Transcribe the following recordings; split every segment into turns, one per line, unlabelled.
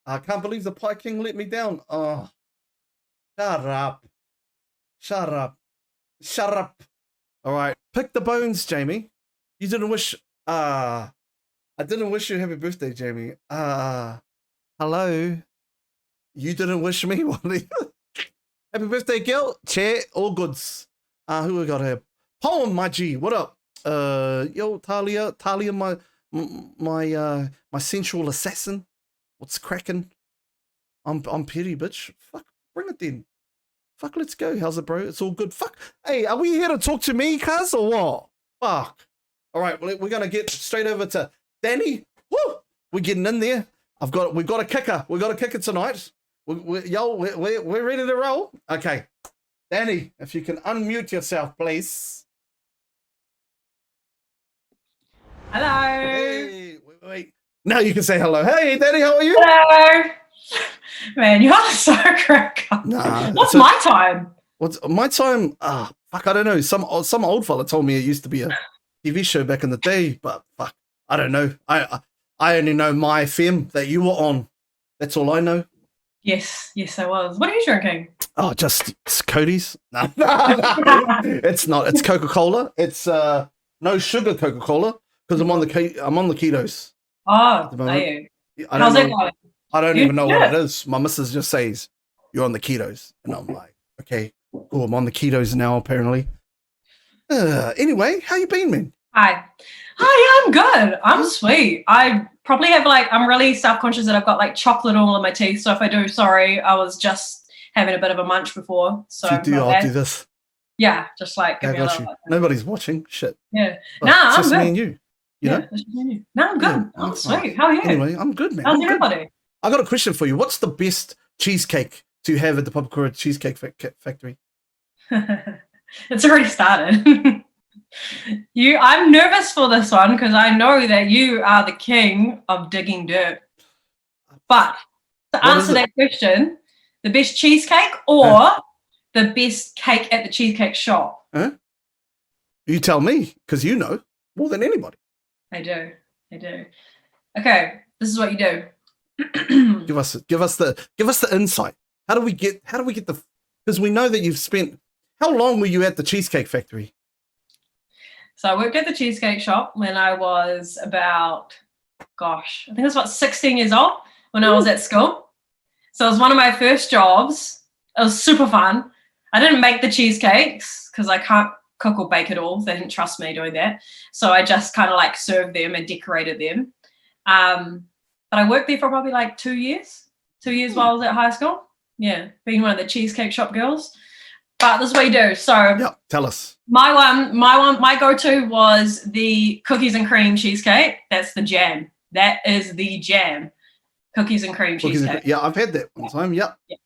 I can't believe the Pie King let me down. Oh, shut up. Shut up. Shut up. All right. Pick the bones, Jamie. You didn't wish. I didn't wish you happy birthday, Jamie. Hello. You didn't wish me one. Happy birthday, girl. Chair, all goods. Who we got here? Poem, my G. What up? Yo, Talia, my sensual assassin. What's cracking? I'm petty, bitch. Fuck, bring it then. Fuck, let's go. How's it, bro? It's all good. Fuck. Hey, are we here to talk to me, cuz, or what? Fuck. All right, well, we're gonna get straight over to Dani. Woo! We're getting in there. We've got a kicker. We've got a kicker tonight. We're ready to roll. Okay, Dani, if you can unmute yourself, please.
Hello.
Hey, wait. Now you can say hello. Hey, Dani, how are you?
Hello. Man, you are so crack up.
Nah.
What's my time?
What's my time? Fuck, I don't know. Some old fella told me it used to be a TV show back in the day, but fuck, I don't know. I only know my FM that you were on. That's all I know.
Yes, I was. What are you drinking?
Oh, just it's Cody's. No. It's not. It's Coca-Cola. It's no sugar Coca-Cola because I'm on the ketos.
Oh, are you?
How's that going? I don't even know what it is. My missus just says you're on the ketos, and I'm like, okay, cool. I'm on the ketos now, apparently. Anyway, how you been, man?
Hi, I'm good. I'm sweet. I probably have I'm really self-conscious that I've got chocolate all in my teeth. So if I do, sorry, I was just having a bit of a munch before. So
I'll do this.
Yeah, just give me a little.
Nobody's watching. Shit.
Yeah. Nah, I'm
just
good.
Me and you. You know?
Just me and you. No, I'm good. Yeah, I'm sweet. How are you?
Anyway, I'm good, man.
How's everybody?
I got a question for you. What's the best cheesecake to have at the Papakura Cheesecake Factory?
It's already started. I'm nervous for this one because I know that you are the king of digging dirt. But to answer that question, the best cheesecake or the best cake at the cheesecake shop?
Huh? You tell me, because you know more than anybody.
I do. Okay, this is what you do.
give us the insight. How do we get the? Because we know that you've spent. How long were you at the Cheesecake Factory?
So I worked at the Cheesecake Shop when I was about, I think I was about 16 years old when I was at school. So it was one of my first jobs. It was super fun. I didn't make the cheesecakes because I can't cook or bake at all. They didn't trust me doing that. So I just kind of served them and decorated them. But I worked there for probably 2 years. 2 years while I was at high school. Yeah, being one of the Cheesecake Shop girls. But this is what you do. So
yeah, tell us.
My go-to was the cookies and cream cheesecake. That's the jam. That is the jam. Cookies and cream cheesecake.
Yeah, I've had that one time. Yep.
Yeah.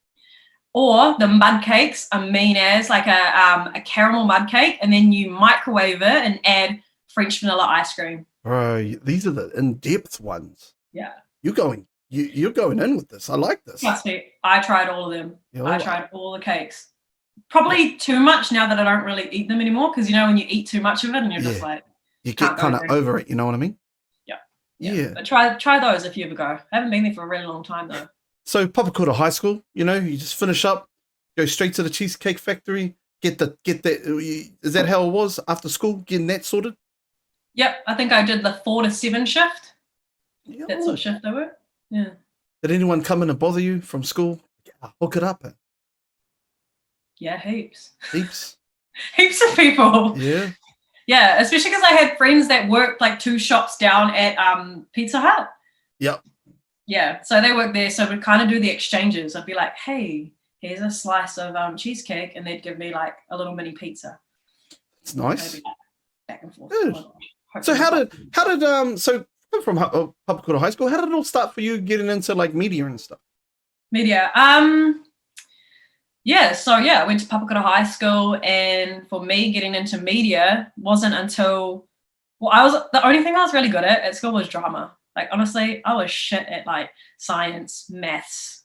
Or the mud cakes are mean as a caramel mud cake, and then you microwave it and add French vanilla ice cream.
Bro, these are the in-depth ones.
Yeah.
You're going in with this. I like this.
Trust me, I tried all of them. I tried all the cakes. Probably too much now that I don't really eat them anymore because when you eat too much of it and you're just
you get kind of over it. You know what I mean? Yeah.
But try those if you ever go. I haven't been there for a really long time though.
So Papakura High School, you just finish up, go straight to the Cheesecake Factory, get that. Is that how it was after school? Getting that sorted?
Yep, I think I did the 4 to 7 shift.
Yeah.
That's what shift I work. Yeah.
Did anyone come in and bother you from school? Hook it up.
Yeah, heaps.
Heaps
of people.
Yeah.
Yeah, especially because I had friends that worked 2 shops down at Pizza Hut.
Yep.
Yeah, so they worked there, so we'd kind of do the exchanges. I'd be like, hey, here's a slice of cheesecake, and they'd give me a little mini pizza.
It's nice.
Back and forth.
Good. So how did so from Papakura High School, how did it all start for you getting into media and stuff?
Media. Yeah, so I went to Papakura High School, and for me getting into media wasn't until the only thing I was really good at school was drama. Honestly, I was shit at science, maths,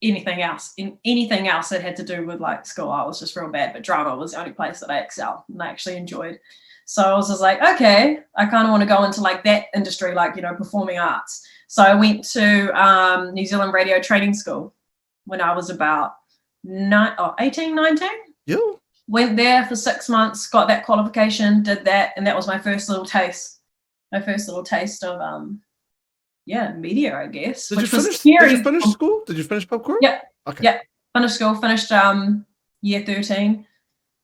anything else that had to do with school. I was just real bad, but drama was the only place that I excelled and I actually enjoyed. So I was just okay, I kind of want to go into that industry, performing arts. So I went to New Zealand Radio Training School when I was about 18, 19.
Yeah.
Went there for 6 months, got that qualification, did that, and that was my first little taste. My first little taste of media, I guess.
Did you finish school? Did you finish Papakura?
Yeah.
Okay.
Yeah. Finished school, finished year 13.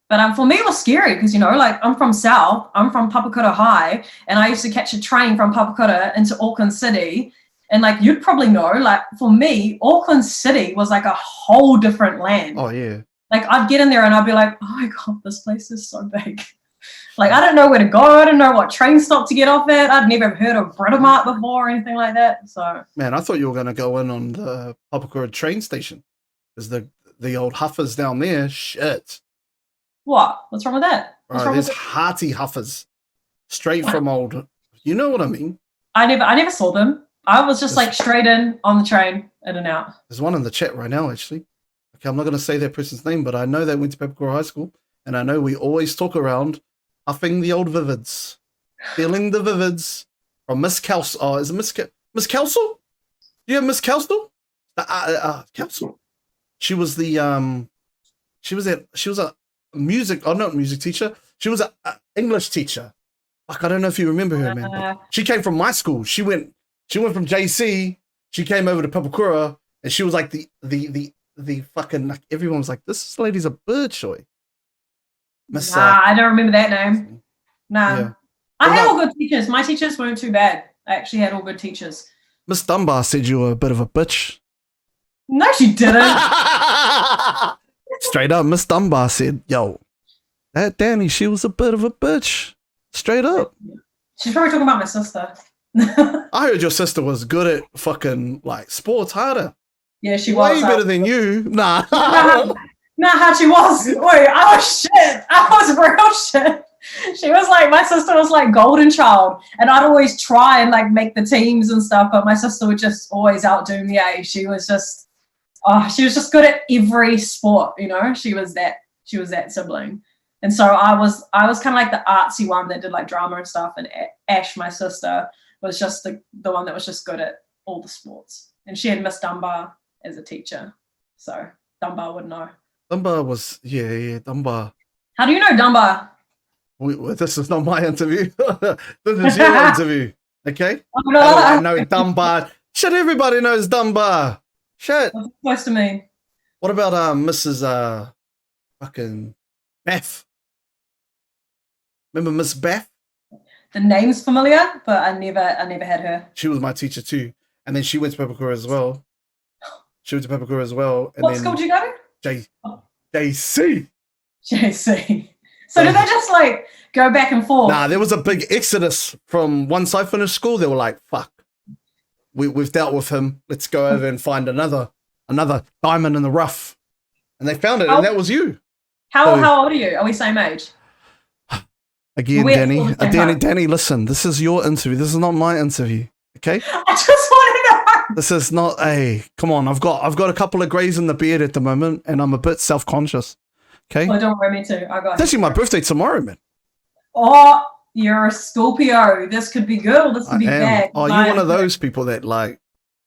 But for me it was scary because, like I'm from South, I'm from Papakura High, and I used to catch a train from Papakura into Auckland City. And like you'd probably know, like for me, Auckland City was like a whole different land.
Oh yeah.
Like I'd get in there and I'd be like, oh my God, this place is so big. Like I don't know where to go. I don't know what train stop to get off at. I'd never heard of Britomart before or anything like that. So
man, I thought you were gonna go in on the Papakura train station. Because the old huffers down there, shit.
What? What's wrong with that?
There's hearty huffers. Straight from old. You know what I mean?
I never saw them. I was just like straight in on the train, in and out.
There's one in the chat right now, actually. Okay, I'm not going to say that person's name, but I know they went to Papakura High School, and I know we always talk around huffing the old vivids, feeling the vivids from Miss Kelsel. Oh, is it Miss Kelsel? Yeah, Miss Kelsel. Kelsel. She was the she was a music. Oh, not music teacher. She was a English teacher. Like I don't know if you remember her, man. She came from my school. She went from JC. She came over to Papakura, and she was like the fucking, like everyone was like, this lady's a bird, shoy.
I don't remember that name. Nah.
Yeah.
I had all good teachers. My teachers weren't too bad. I actually had all good teachers.
Miss Dunbar said you were a bit of a bitch.
No, she didn't.
Straight up, Miss Dunbar said, yo, that Dani, she was a bit of a bitch. Straight up.
She's probably talking about my sister.
I heard your sister was good at fucking like sports harder.
Yeah, she was.
Way better than you. Nah.
Nah, she was. Wait, I was shit. I was real shit. She was like, my sister was like golden child, and I'd always try and like make the teams and stuff, but my sister would just always outdo me. She was just good at every sport, She was that sibling. And so I was kind of like the artsy one that did like drama and stuff, and Ash, my sister, was just the one that was just good at all the sports. And she had Miss Dunbar as a teacher, so Dunbar would know. Dunbar
was Dunbar.
How do you know Dunbar?
This is not my interview. This is your interview, okay?
Oh, no.
I know Dunbar. Shit, everybody knows Dunbar. Shit.
What's it supposed to mean?
What about Mrs. fucking Beth? Remember Miss Beth?
The name's familiar, but I never had her.
She was my teacher too, and then she went to Papakura as well. And
what school did you go to?
JC.
JC. So did they just like go back and forth?
Nah, there was a big exodus from once I finished school. They were like, "Fuck, we've dealt with him. Let's go over and find another diamond in the rough." And they found it, and that was you.
How old are you? Are we same age?
Again, Dani, listen. This is your interview. This is not my interview. Okay.
I just want to know.
This is not come on. I've got a couple of grays in the beard at the moment, and I'm a bit self-conscious. Okay.
Oh, don't worry, me too.
It's actually my birthday tomorrow, man.
Oh, you're a Scorpio. This could be good or this could be bad.
Oh, you're one of those people that like,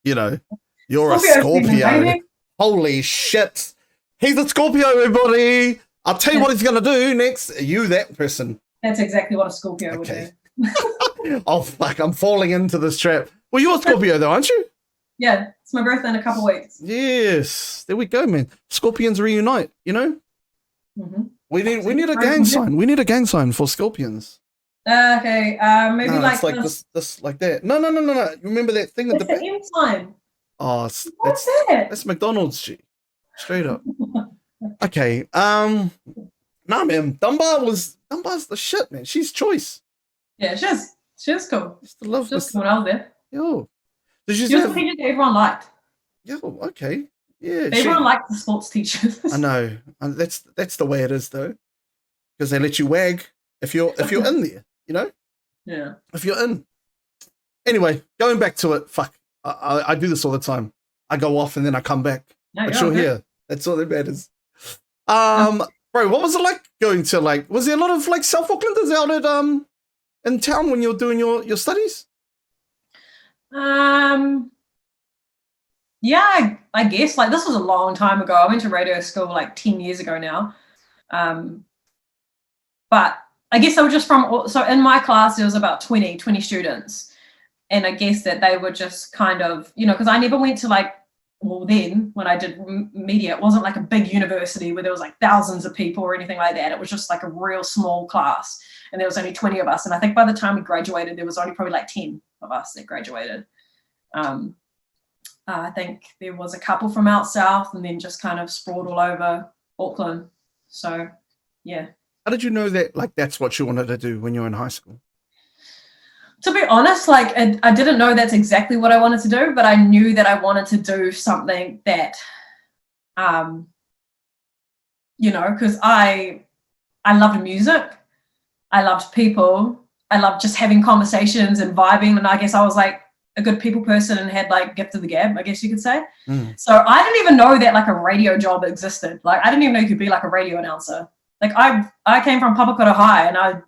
you're a Scorpio. Holy shit. He's a Scorpio, everybody. I'll tell you what he's going to do next. You, that person.
That's exactly what a Scorpio would do.
Oh, fuck. I'm falling into this trap. Well, you're a Scorpio, though, aren't you?
Yeah. It's my birthday in a couple of weeks.
Yes. There we go, man. Scorpions reunite,
Mm-hmm.
We need a gang sign. We need a gang sign for Scorpions.
Okay. Maybe
it's like this, like that. No. Remember that thing at the back?
M sign.
Oh,
What's that?
That's McDonald's, G. Straight up. Okay. Nah, man. Dunbar's the shit, man. She's choice.
Yeah, she was cool.
Used to love
this when I was there.
Yo.
She was a teacher that everyone liked.
Yo, okay. Yeah.
Everyone liked the sports teachers.
I know. And that's the way it is, though. Because they let you wag if you're in there,
Yeah.
If you're in. Anyway, going back to it, fuck. I do this all the time. I go off and then I come back.
No,
but you're here. That's all that matters. Bro, what was it like going to was there a lot of South Aucklanders out at in town when you were doing your studies?
Yeah, I guess like this was a long time ago. I went to radio school like 10 years ago now. But I guess they were just so in my class, there was about 20 students. And I guess that they were just kind of, because I never went to then when I did media, it wasn't like a big university where there was like thousands of people or anything like that. It was just like a real small class. And there was only 20 of us. And I think by the time we graduated, there was only probably like 10 of us that graduated. I think there was a couple from out south and then just kind of sprawled all over Auckland. So, yeah.
How did you know that that's what you wanted to do when you were in high school?
To be honest, I didn't know that's exactly what I wanted to do, but I knew that I wanted to do something that, because I loved music. I loved people. I loved just having conversations and vibing. And I guess I was like a good people person and had like gift of the gab, I guess you could say. So I didn't even know that like a radio job existed. Like I didn't even know you could be like a radio announcer. Like I came from Papakura High and I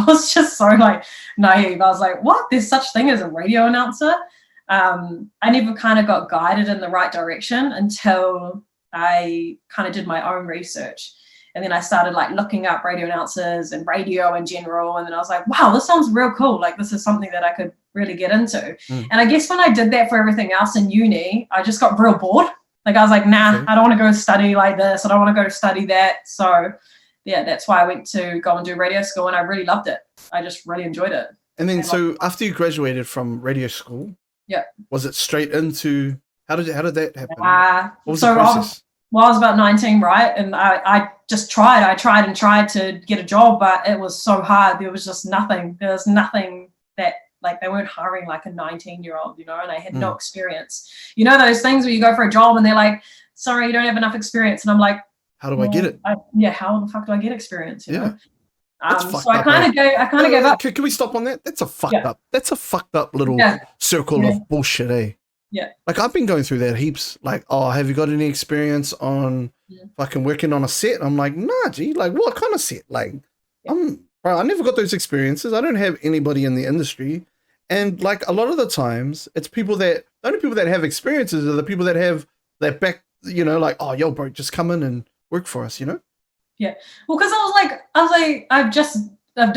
was just so like naive. I was like, what? There's such thing as a radio announcer? I never kind of got guided in the right direction until I kind of did my own research. And then I started like looking up radio announcers and radio in general. And then I was like, wow, this sounds real cool. Like this is something that I could really get into. And I guess when I did that for everything else in uni, I just got real bored. Like I was like, nah, I don't want to go study like this. I don't want to go study that. So yeah, that's why I went to go and do radio school and I really loved it. I just really enjoyed it.
And then so after you graduated from radio school, was it straight into, how did that happen? What was the process?
I was about 19, right? And I just tried. I tried and tried to get a job, but it was so hard. There was just nothing. There was nothing that, like, they weren't hiring like a 19-year-old, and I had no experience. Those things where you go for a job and they're like, sorry, you don't have enough experience. And I'm like,
how do I get it?
How the fuck do I get experience? You know?
So
I kind of gave up.
Can we stop on that? That's a fucked up. That's a fucked up little circle of bullshit, eh?
Yeah.
Like I've been going through that heaps. Like, oh, have you got any experience on fucking working on a set? I'm like, nah, G. Like, what kind of set? Like, I never got those experiences. I don't have anybody in the industry, and like a lot of the times, it's the only people that have experiences are the people that have that back. Like, oh, yo, bro, just come in and work for us.
Yeah. Well, because I was like, I've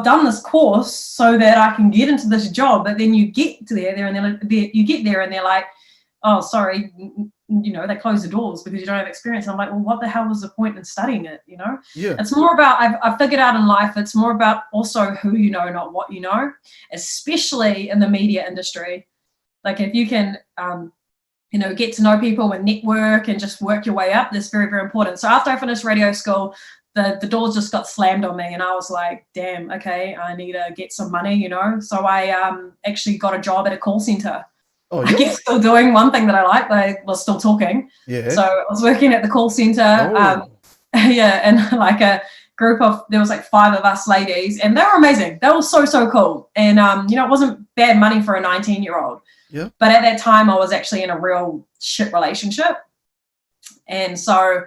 done this course so that I can get into this job, but then you get to there and they're like, oh, sorry, they close the doors because you don't have experience. And I'm like, well, what the hell was the point in studying it?
Yeah.
It's more about I've figured out in life. It's more about also who you know, not what you know, especially in the media industry. Like if you can, get to know people and network and just work your way up. That's very, very important. So after I finished radio school, the doors just got slammed on me and I was like, damn, okay, I need to get some money, So I actually got a job at a call center.
Oh, yeah.
I guess still doing one thing that I like, but I was still talking.
Yeah.
So I was working at the call center. And like a group of, there was like 5 of us ladies and they were amazing. They were so, so cool. And, it wasn't bad money for a 19-year-old.
Yeah.
But at that time I was actually in a real shit relationship. And so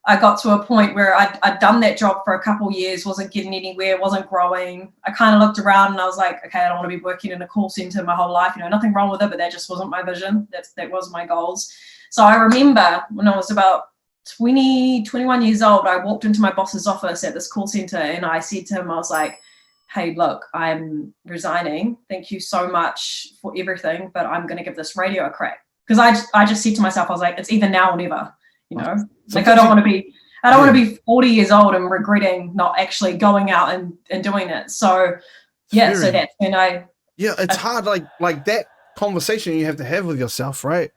I got to a point where I'd done that job for a couple of years, wasn't getting anywhere, wasn't growing. I kind of looked around and I was like, okay, I don't want to be working in a call center my whole life. Nothing wrong with it, but that just wasn't my vision. That was my goals. So I remember when I was about 21 years old, I walked into my boss's office at this call center and I said to him, I was like, hey, look, I'm resigning. Thank you so much for everything, but I'm going to give this radio a crack. Because I just said to myself, I was like, it's either now or never, Like I don't want to be 40 years old and regretting not actually going out and doing it. So yeah, so that's when
it's hard, like that conversation you have to have with yourself, right?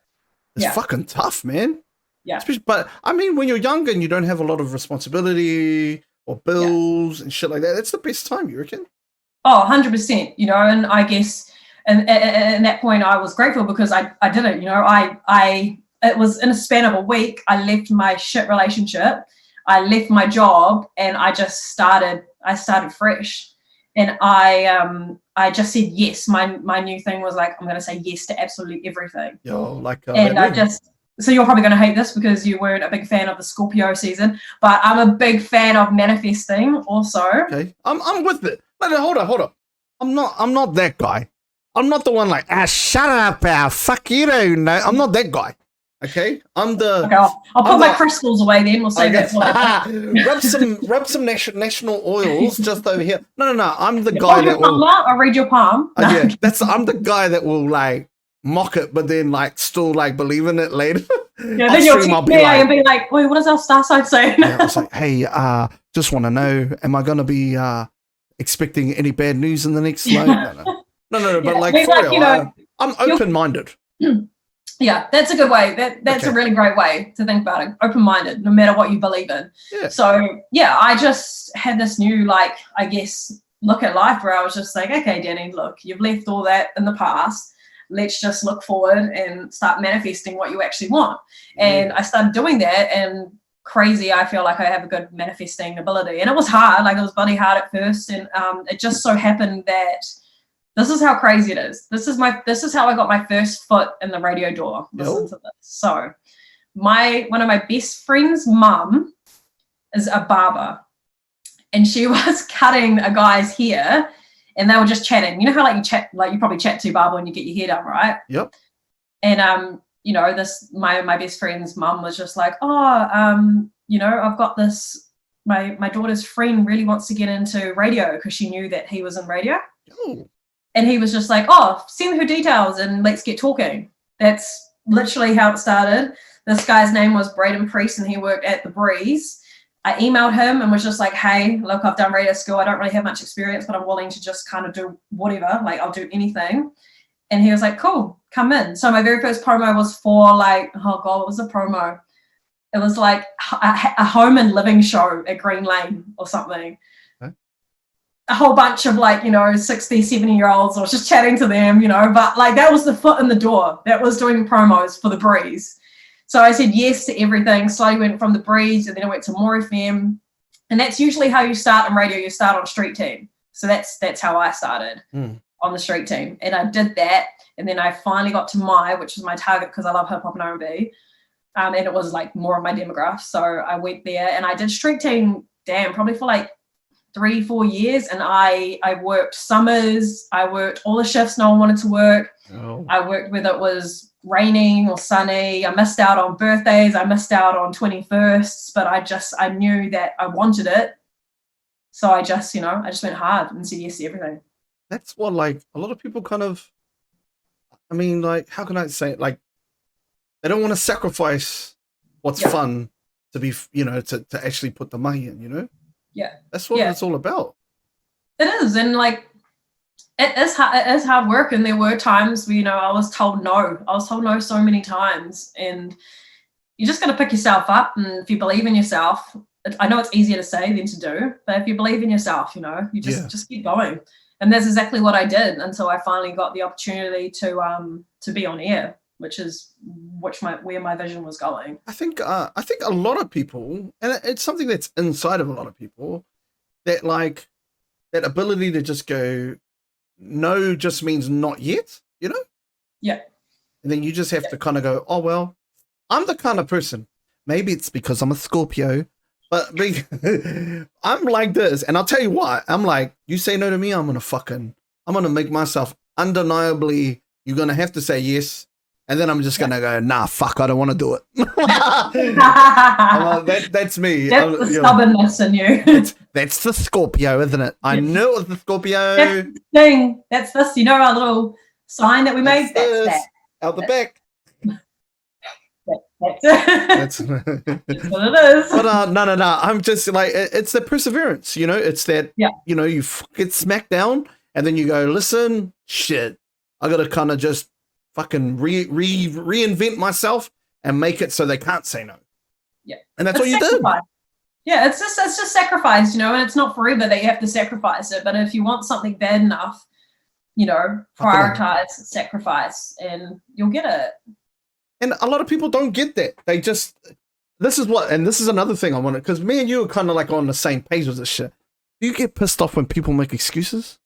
It's fucking tough, man.
Yeah.
Especially, but I mean, when you're younger and you don't have a lot of responsibility or bills and shit like that, that's the best time, you reckon?
Oh, 100%, and I guess and at that point I was grateful because I did it, it was in a span of a week. I left my shit relationship, I left my job, and I started fresh. And I just said yes. My new thing was like, I'm going to say yes to absolutely everything. So you're probably going to hate this because you weren't a big fan of the Scorpio season, but I'm a big fan of manifesting also.
Okay, I'm with it. Hold up. I'm not that guy. I'm not the one like, shut up, fuck you, don't know. I'm not that guy. Okay, I'm the.
Okay, I'll put my crystals away then. We'll save that for later.
rub some national oils just over here. No. I'm the guy
Hold your
that
palm
will.
out. I'll read your palm. No.
Yeah, I'm the guy that will like mock it, but then like still like believe in it later.
Yeah, then you'll text me and be like, "Wait, what does our star sign say?"
Yeah, I was like, "Hey, just want to know, am I gonna be expecting any bad news in the next like?" No. But like, for real, I'm open-minded.
Yeah, that's a good way. That's a really great way to think about it. Open-minded, no matter what you believe in.
Yeah.
So yeah, I just had this new, like, I guess, look at life where I was just like, okay, Dani, look, you've left all that in the past. Let's just look forward and start manifesting what you actually want. And I started doing that, and crazy, I feel like I have a good manifesting ability. And it was hard, like it was bloody hard at first. And it just so happened that this is how crazy it is. This is how I got my first foot in the radio door. Listen to this. So one of my best friend's mum is a barber, and she was cutting a guy's hair, and they were just chatting. You know how like you chat, like you probably chat to a barber when you get your hair done, right?
Yep.
And you know, my best friend's mum was just like, you know, I've got this. My daughter's friend really wants to get into radio because she knew that he was in radio.
Oh.
And he was just like, send her details and let's get talking. That's literally how it started. This guy's name was Braden Priest, and he worked at the Breeze. I emailed him and was just like, hey, look, I've done radio school. I don't really have much experience, but I'm willing to just kind of do whatever. Like, I'll do anything. And he was like, cool, come in. So my very first promo was for like, oh God, what was the promo? It was like a home and living show at Green Lane or something. A whole bunch of like, you know, 60, 70-year-olds. I was just chatting to them, you know, but like that was the foot in the door. That was doing promos for the Breeze. So I said yes to everything. Slowly went from the Breeze, and then I went to More FM. And that's usually how you start in radio. You start on street team. So that's how I started on the street team. And I did that. And then I finally got to which was my target because I love hip hop and R&B. And it was like more of my demographic. So I went there and I did street team, probably for like 3-4 years, and I worked summers, I worked all the shifts no one wanted to work. I worked whether it was raining or sunny. I missed out on birthdays, I missed out on 21sts, but I knew that I wanted it, so I just went hard and said yes to everything.
That's what like a lot of people kind of, I mean, like, how can I say it, like they don't want to sacrifice what's fun to be, you know, to actually put the money in, you know.
Yeah,
that's what it's all about. It
is, and like it is hard work. And there were times where, you know, I was told no. So many times, and you just got to pick yourself up. And if you believe in yourself, I know it's easier to say than to do, but if you believe in yourself, you know, you just keep going. And that's exactly what I did until I finally got the opportunity to be on air, which is where my vision was going.
I think a lot of people, and it's something that's inside of a lot of people, that like that ability to just go, no just means not yet, you know?
Yeah.
And then you just have to kind of go, oh, well, I'm the kind of person, maybe it's because I'm a Scorpio, but I'm like this. And I'll tell you what, I'm like, you say no to me, I'm going to make myself undeniably, you're going to have to say yes. And then I'm just going to go, nah, fuck, I don't want to do it. That's me.
That's the stubbornness in you.
That's the Scorpio, isn't it? I knew it was the Scorpio.
That's the thing. That's this, you know, our little sign that we made? That's that.
Out the back.
That's what it is.
But no. I'm just like, it's the perseverance, you know? It's that, you know, you get smacked down and then you go, listen, shit, I got to kind of just fucking reinvent myself and make it so they can't say no.
Yeah.
And that's what you did.
Yeah, it's just sacrifice, you know, and it's not forever that you have to sacrifice it. But if you want something bad enough, you know, prioritize sacrifice and you'll get it.
And a lot of people don't get that. They just, this is another thing I wanted, because me and you are kind of like on the same page with this shit. Do you get pissed off when people make excuses?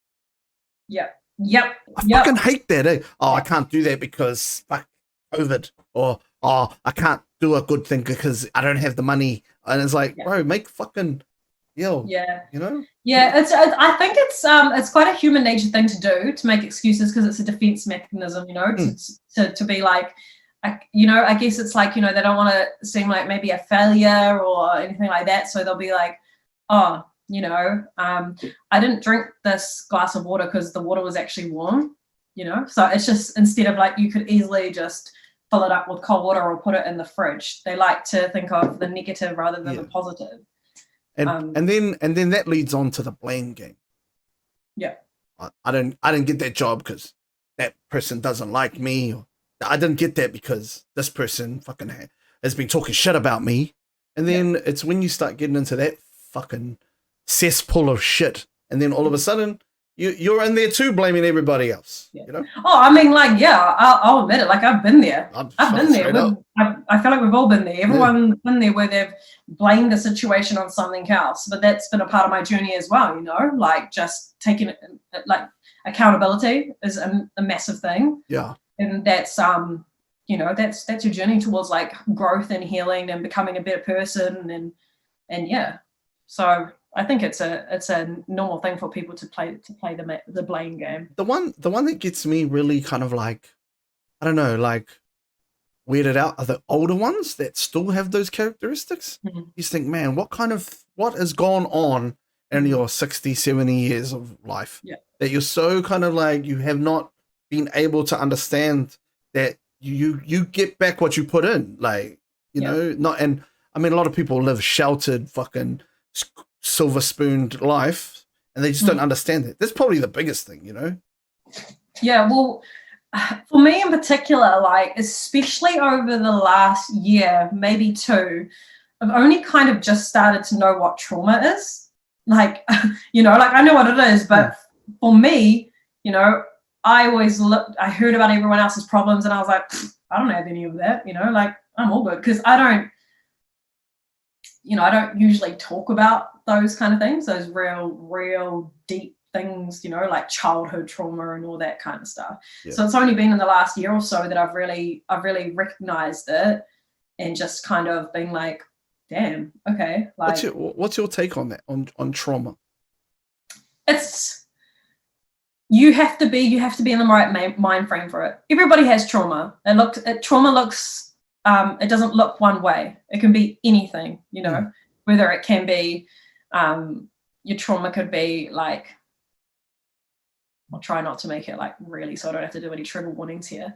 Yeah.
I fucking hate that. Eh? Oh, I can't do that because fuck COVID, or I can't do a good thing because I don't have the money. And it's like, bro, make fucking Yo,
Yeah.
you know?
Yeah, I think it's quite a human nature thing to do, to make excuses, because it's a defense mechanism, to be like, I guess it's like, they don't want to seem like maybe a failure or anything like that, so they'll be like, oh, I didn't drink this glass of water because the water was actually warm, so it's just, instead of like, you could easily just fill it up with cold water or put it in the fridge. They like to think of the negative rather than the positive.
And then that leads on to the blame game.
Yeah.
I didn't get that job because that person doesn't like me. Or I didn't get that because this person fucking has been talking shit about me. And then it's when you start getting into that fucking cesspool of shit, and then all of a sudden you're in there too, blaming everybody else.
Yeah.
You know?
Oh, I mean, like, yeah, I'll admit it. Like, I've been there. I've been there. I feel like we've all been there. Everyone's been there where they've blamed the situation on something else. But that's been a part of my journey as well, like just taking it, like accountability is a massive thing.
Yeah.
And that's, that's your journey towards like growth and healing and becoming a better person. And yeah, so I think it's a normal thing for people to play the blame game.
The one that gets me really kind of like, I don't know, like weirded out are the older ones that still have those characteristics.
Mm-hmm.
You just think, man, what has gone on in your 60, 70 years of life that you're so kind of like, you have not been able to understand that you get back what you put in, like, not, and I mean, a lot of people live sheltered fucking silver spooned life, and they just don't understand it. That's probably the biggest thing,
Yeah, well, for me in particular, like especially over the last year, maybe two, I've only kind of just started to know what trauma is. Like, like I know what it is, but for me, I heard about everyone else's problems and I was like, I don't have any of that, like I'm all good, because I don't usually talk about those kind of things, those real deep things, like childhood trauma and all that kind of stuff. Yeah. So it's only been in the last year or so that I've really recognized it and just kind of been like, damn, okay. Like,
what's your take on that, on trauma?
It's, you have to be in the right mind frame for it. Everybody has trauma. Trauma looks, it doesn't look one way. It can be anything, whether it can be, your trauma could be like, I'll try not to make it like really, so I don't have to do any trigger warnings here.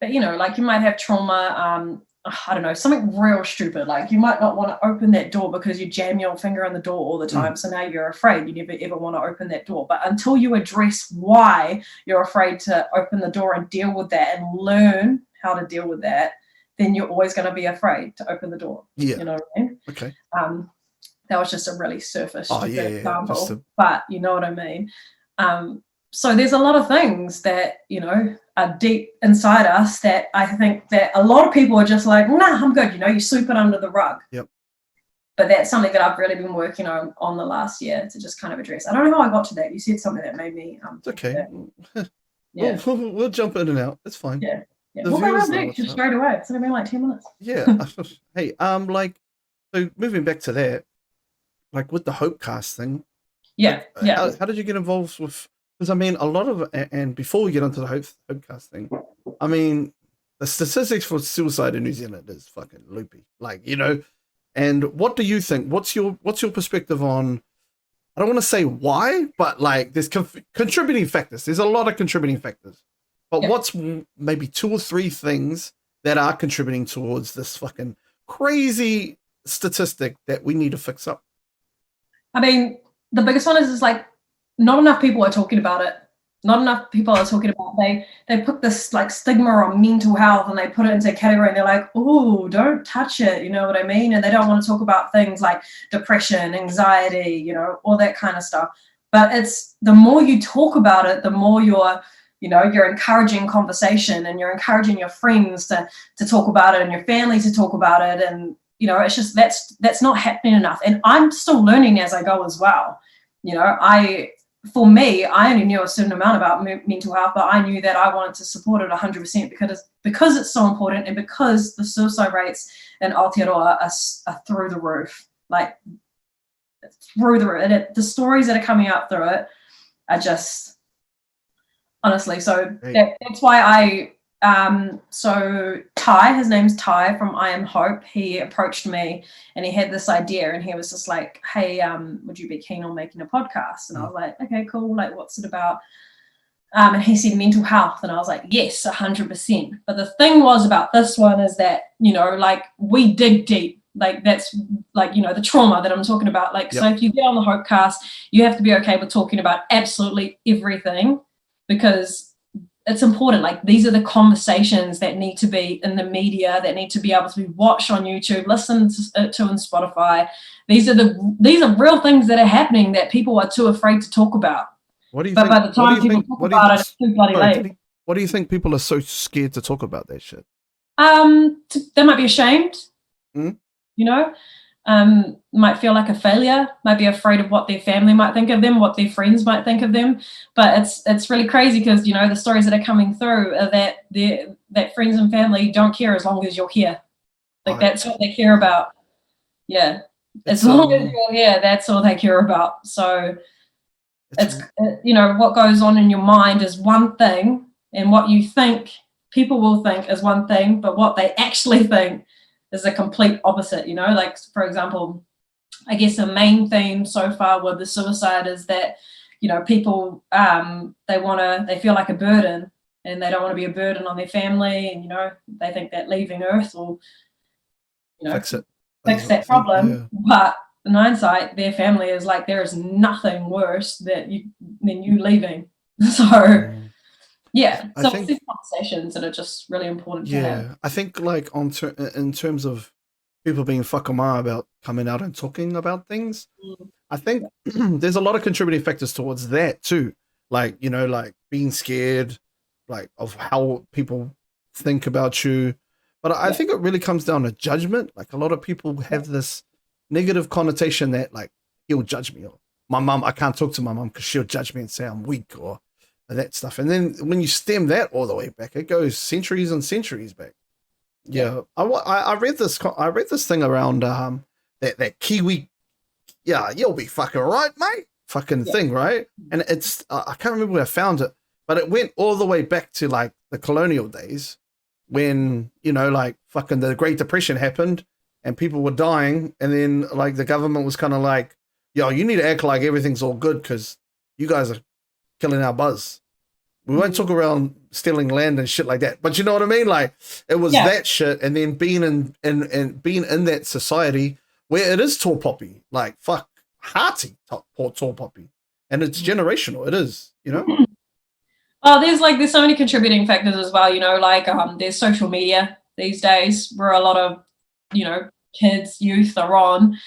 But, like you might have trauma, I don't know, something real stupid. Like you might not want to open that door because you jam your finger on the door all the time. So now you're afraid. You never ever want to open that door. But until you address why you're afraid to open the door and deal with that and learn how to deal with that, then you're always going to be afraid to open the door.
Yeah.
You know what I mean?
Okay.
That was just a really surface example,
yeah.
but you know what I mean? So there's a lot of things that, are deep inside us that I think that a lot of people are just like, nah, I'm good. You sweep it under the rug.
Yep.
But that's something that I've really been working on the last year to just kind of address. I don't know how I got to that. You said something that made me.
It's okay. Yeah. We'll jump in and out. It's fine.
Yeah. We'll go around next just straight away. It's only been like 10 minutes.
Yeah. Hey, so moving back to that, like with the Hopecast thing.
Yeah.
How did you get involved with? Because I mean, a lot of, and before we get onto the Hopecast thing, I mean, the statistics for suicide in New Zealand is fucking loopy. Like, and what do you think? What's your perspective on? I don't want to say why, but like, there's contributing factors. There's a lot of contributing factors. But what's maybe 2 or 3 things that are contributing towards this fucking crazy statistic that we need to fix up?
I mean, the biggest one is like, not enough people are talking about it. Not enough people are talking about it. They put this like stigma on mental health and they put it into a category and they're like, oh, don't touch it. You know what I mean? And they don't want to talk about things like depression, anxiety, all that kind of stuff. But it's the more you talk about it, the more you're encouraging conversation and you're encouraging your friends to talk about it and your family to talk about it. And, it's just, that's not happening enough. And I'm still learning as I go as well. For me, I only knew a certain amount about mental health, but I knew that I wanted to support it 100% because it's so important and because the suicide rates in Aotearoa are through the roof. Like, through the stories that are coming out through it are just honestly. So that's why so Ty, his name's Ty from I Am Hope. He approached me and he had this idea and he was just like, hey, would you be keen on making a podcast? And I was like, okay, cool. Like, what's it about? And he said mental health. And I was like, yes, 100%. But the thing was about this one is that, you know, like we dig deep. Like that's like, you know, the trauma that I'm talking about. Like, so if you get on the Hopecast, you have to be okay with talking about absolutely everything because it's important. Like these are the conversations that need to be in the media, that need to be able to be watched on YouTube, listened to on Spotify. These are real things that are happening that people are too afraid to talk about.
What do you
but
think?
by the time people talk about it, it's too bloody late.
What do you think people are so scared to talk about that shit?
They might be ashamed.
Mm?
You know, might feel like a failure, might be afraid of what their family might think of them, what their friends might think of them. But it's really crazy because, you know, the stories that are coming through are that friends and family don't care as long as you're here. Like that's what they care about. Yeah. As long as you're here, that's all they care about. So it's you know, what goes on in your mind is one thing and what you think people will think is one thing, but what they actually think is a complete opposite, you know. Like for example, I guess the main theme so far with the suicide is that, you know, people they feel like a burden and they don't want to be a burden on their family, and you know, they think that leaving Earth will, you know, fix that problem. But in hindsight, their family is like, there is nothing worse than you leaving. So yeah, so it's these conversations that are just really important to have.
I think like in terms of people being fuckamah about coming out and talking about things, I think there's a lot of contributing factors towards that too. Like, you know, like being scared, like of how people think about you. But I think it really comes down to judgment. Like a lot of people have this negative connotation that like he'll judge me, or my mum, I can't talk to my mum because she'll judge me and say I'm weak or that stuff. And then when you stem that all the way back, it goes centuries and centuries back. Yeah, I read this thing around that Kiwi. Yeah, you'll be fucking right, mate. Fucking thing, right? And it's I can't remember where I found it, but it went all the way back to like the colonial days when, you know, like fucking the Great Depression happened and people were dying, and then like the government was kind of like, yo, you need to act like everything's all good because you guys are killing our buzz. We won't talk around stealing land and shit like that. But you know what I mean? Like it was that shit, and then being in that society where it is tall poppy, like fuck hearty tall poppy. And it's generational. It is, you know?
Oh, there's so many contributing factors as well, you know, like there's social media these days where a lot of, you know, kids, youth are on.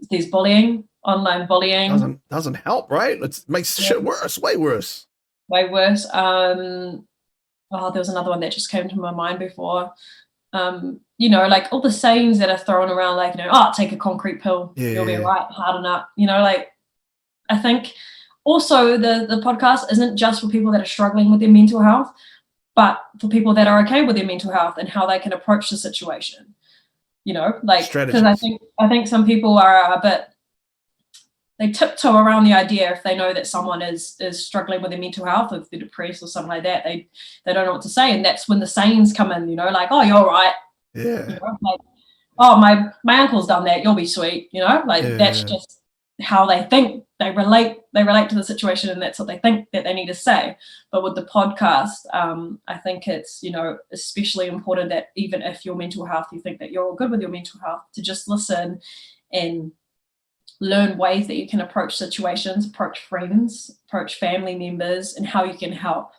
There's bullying, online bullying.
Doesn't help, right? It makes shit worse, way worse.
Way worse. There was another one that just came to my mind before. You know, like all the sayings that are thrown around, like, you know, take a concrete pill, you'll be right, harden up. You know, like I think also the podcast isn't just for people that are struggling with their mental health, but for people that are okay with their mental health and how they can approach the situation. You know, like because I think some people are a bit, they tiptoe around the idea if they know that someone is struggling with their mental health, if they're depressed or something like that, they don't know what to say, and that's when the sayings come in. You know, like, oh, you're all right.
Yeah.
You know, like, oh, my uncle's done that. You'll be sweet. You know, like that's just how they think. They relate to the situation, and that's what they think that they need to say. But with the podcast, I think it's, you know, especially important that even if your mental health, you think that you're all good with your mental health, to just listen and learn ways that you can approach situations, approach friends, approach family members, and how you can help.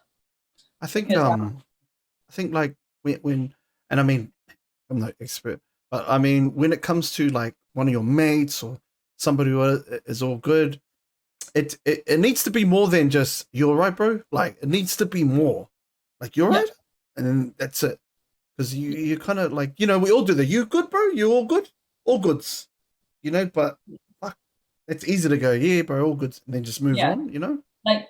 I think like when and I mean, I'm no expert, but I mean when it comes to like one of your mates or somebody who is all good, it needs to be more than just you're right, bro. Like it needs to be more. Like you're right, and then that's it. Because you kind of like, you know, we all do that. You good, bro? You all good? All goods. You know, but it's easy to go, yeah, bro, all good, and then just move on, you know?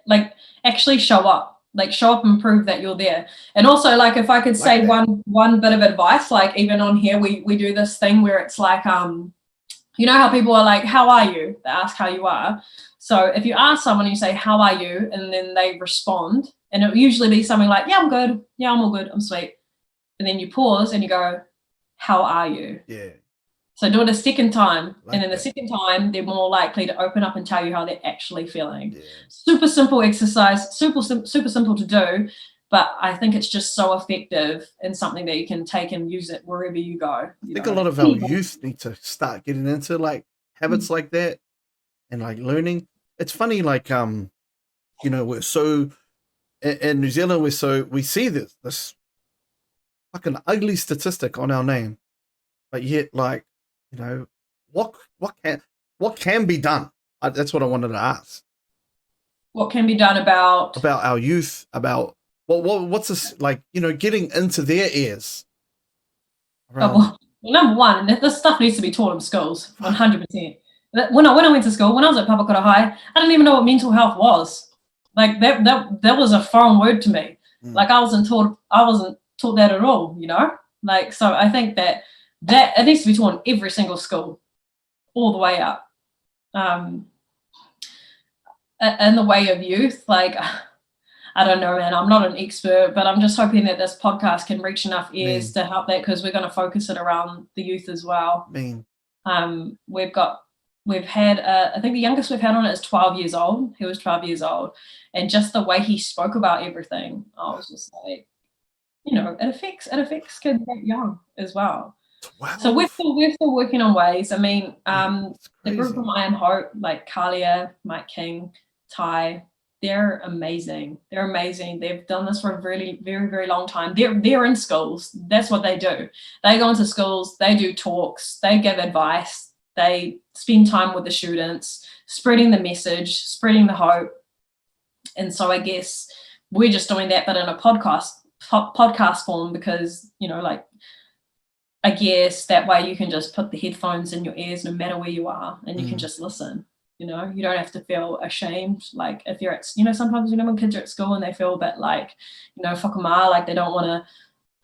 Like actually show up. Like show up and prove that you're there. And also, like, if I could say one bit of advice, like even on here, we do this thing where it's like You know how people are like, how are you? They ask how you are. So if you ask someone, you say, how are you? And then they respond. And it will usually be something like, yeah, I'm good. Yeah, I'm all good. I'm sweet. And then you pause and you go, how are you?
Yeah.
So do it a second time.
Like
and then the
that.
second time, they're more likely to open up and tell you how they're actually feeling.
Yeah.
Super simple exercise, super simple to do. But I think it's just so effective and something that you can take and use it wherever you go.
I think a lot of our youth need to start getting into like habits like that and like learning. It's funny, like you know, we're so in New Zealand, we see this fucking ugly statistic on our name, but yet like, you know, what can be done? That's what I wanted to ask.
What can be done about
our youth, about what's this, like, you know, getting into their ears around.
well, number one, this stuff needs to be taught in schools, 100%. When I went to school, when I was at Papakura High, I didn't even know what mental health was. Like that was a foreign word to me. Like I wasn't taught that at all, you know? Like, so I think that it needs to be taught in every single school, all the way up. In the way of youth, like, I don't know, man, I'm not an expert, but I'm just hoping that this podcast can reach enough ears to help that, because we're going to focus it around the youth as well. We've had, I think the youngest we've had on it is 12 years old. He was 12 years old. And just the way he spoke about everything, I was just like, you know, it affects kids that young as well. 12. So we're still working on ways. I mean, the group from I Am Hope, like Kalia, Mike King, Ty, they're amazing. They're amazing. They've done this for a very, very, very long time. They're in schools. That's what they do. They go into schools, they do talks, they give advice, they spend time with the students, spreading the message, spreading the hope. And so I guess we're just doing that, but in a podcast form, because, you know, like, I guess that way you can just put the headphones in your ears no matter where you are, and you can just listen. You know, you don't have to feel ashamed. Like if you're at, you know, sometimes, you know, when kids are at school and they feel a bit like, you know, whakama, like they don't want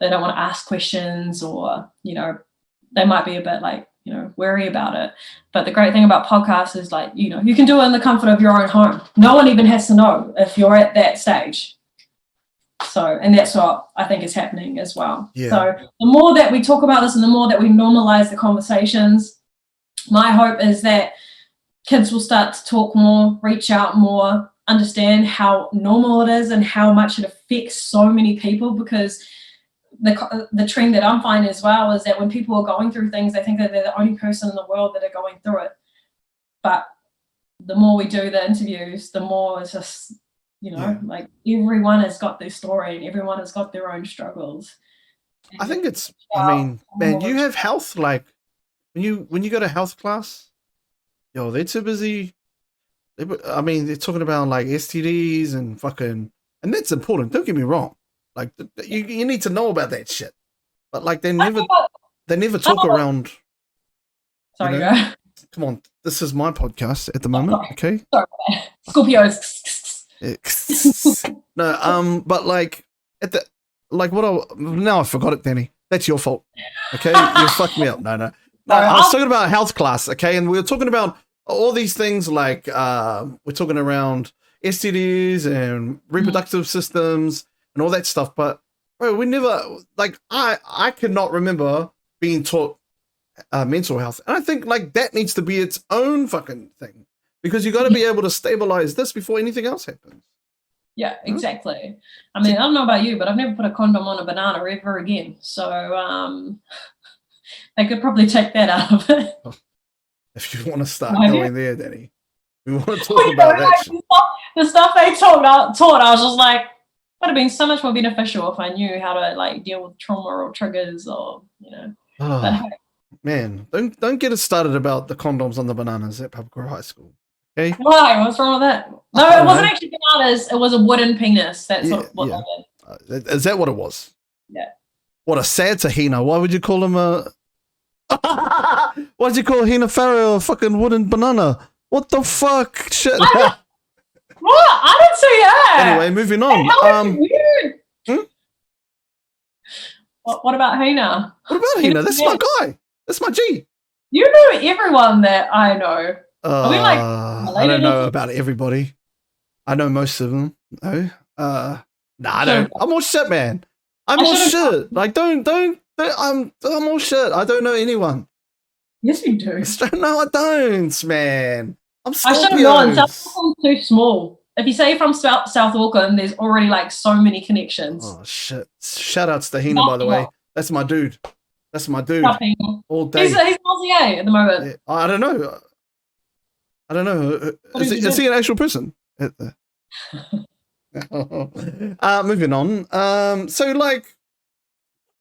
to ask questions, or, you know, they might be a bit like, you know, wary about it. But the great thing about podcasts is, like, you know, you can do it in the comfort of your own home. No one even has to know if you're at that stage. So, and that's what I think is happening as well.
Yeah.
So the more that we talk about this and the more that we normalize the conversations, my hope is that kids will start to talk more, reach out more, understand how normal it is and how much it affects so many people. Because the trend that I'm finding as well is that when people are going through things, they think that they're the only person in the world that are going through it. But the more we do the interviews, the more it's just, you know, like everyone has got their story and everyone has got their own struggles. And
I think it's, I mean, man, you have health, like when you go to health class, yo, they're too busy. I mean, they're talking about like STDs and fucking, and that's important. Don't get me wrong. Like you need to know about that shit, but like they never talk around.
Sorry,
you know? Come on, this is my podcast at the moment. Okay.
Sorry, Scorpios.
No, but like now I forgot it, Dani. That's your fault. Okay, you fucked me up. No. I was talking about health class. Okay, and we were talking about all these things, like we're talking around STDs and reproductive systems and all that stuff. But bro, we never, like, I cannot remember being taught mental health, and I think like that needs to be its own fucking thing, because you got to be able to stabilize this before anything else happens.
Yeah, exactly. I mean, I don't know about you, but I've never put a condom on a banana ever again. So they could probably take that out of it.
If you want to start going there, Dani, we want to talk
well,
about that shit.
The stuff they taught, I was just like, would have been so much more beneficial if I knew how to like deal with trauma or triggers, or, you know.
Oh, man, don't get us started about the condoms on the bananas at Papakura High School. Okay.
Why? What's wrong with that? No, it wasn't actually bananas. It was a wooden penis. That's what they did.
Is that what it was?
Yeah.
What a sad tahina. Why would you call him a... Why'd you call Hina Farrow a fucking wooden banana? What the fuck? Shit.
What? I didn't say that.
Anyway, moving on.
How is it weird? What about Hina?
What about Hina? That's my guy. That's my G.
You know everyone that I know. Are we like
I don't
related?
know about everybody. I know most of them. No. Nah, I don't. I'm all shit, man. I'm
I
all
should've-
shit. Like, don't. I'm all shit. I don't know anyone.
Yes, you do.
No, I don't, man. I'm
I should have known. South
Scorpios.
Auckland's too small. If you say you're from South Auckland, there's already like so many connections.
Oh shit! Shout outs to Hina, by the
Nothing
way.
else.
That's my dude. That's my dude.
Nothing.
All day.
He's Aussie at the moment.
Yeah, I don't know. I don't know.
What
Is
did you
is
do?
he an actual person? Moving on. So like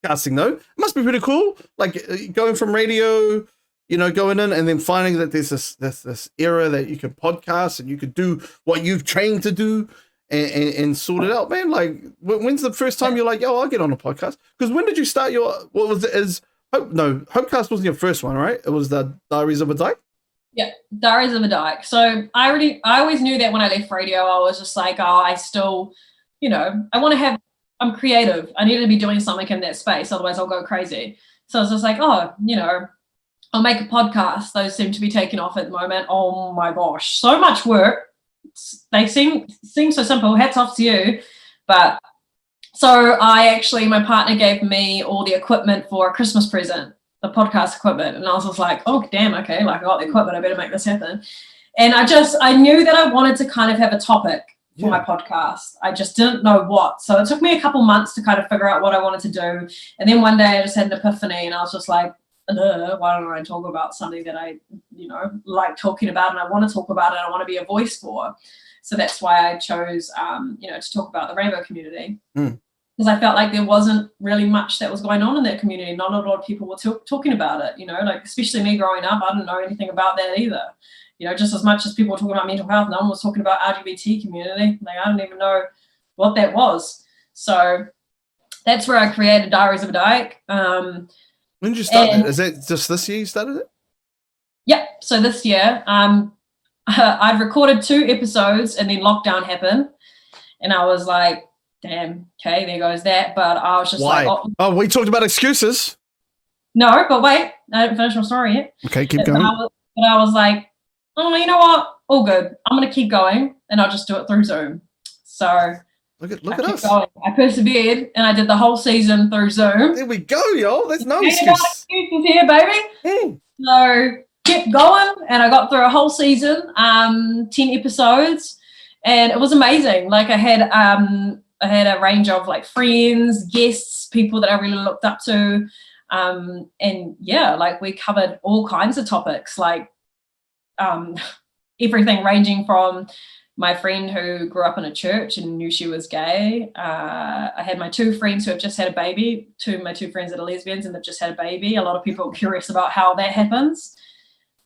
casting though, it must be pretty cool. Like going from radio, going in and then finding that there's this era that you can podcast and you could do what you've trained to do and sort it out, man. Like when's the first time you're like, yo, I'll get on a podcast? Because when did you start your? What was it? Hopecast wasn't your first one, right? It was the Diaries of a Dyke.
Yeah, Diaries of a Dyke. So I always knew that when I left radio, I was just like, oh, I still, I want to have. I'm creative. I need to be doing something in that space, otherwise I'll go crazy. So I was just like, oh, I'll make a podcast. Those seem to be taking off at the moment. Oh my gosh, so much work. They seem so simple. Hats off to you. But so my partner gave me all the equipment for a Christmas present, the podcast equipment. And I was just like, oh, damn, okay, like I got the equipment, I better make this happen. And I knew that I wanted to kind of have a topic for my podcast. I just didn't know what. So it took me a couple months to kind of figure out what I wanted to do. And then one day I just had an epiphany and I was just like, why don't I talk about something that I, like talking about and I want to talk about and I want to be a voice for. So that's why I chose, to talk about the rainbow community. Because I felt like there wasn't really much that was going on in that community. Not a lot of people were talking about it, like especially me growing up, I didn't know anything about that either. Just as much as people were talking about mental health, no one was talking about LGBT community. Like I didn't even know what that was. So that's where I created Diaries of a Dyke.
When did you start it? Is it just this year you started it?
Yeah. So this year, I'd recorded 2 episodes and then lockdown happened. And I was like, damn, okay, there goes that. But I was just
Why?
like,
oh, we talked about excuses.
No, but wait, I didn't finish my story yet.
Okay, keep going.
But I was like, oh, you know what? All good. I'm going to keep going and I'll just do it through Zoom. So
look at us.
Going. I persevered and I did the whole season through Zoom.
There we go, y'all. There's no
excuses here, baby. So kept going and I got through a whole season, 10 episodes, and it was amazing. Like I had a range of like friends, guests, people that I really looked up to. And yeah, like we covered all kinds of topics, like everything ranging from my friend who grew up in a church and knew she was gay. I had my 2 friends who have just had a baby, my 2 friends that are lesbians and they've just had a baby. A lot of people are curious about how that happens.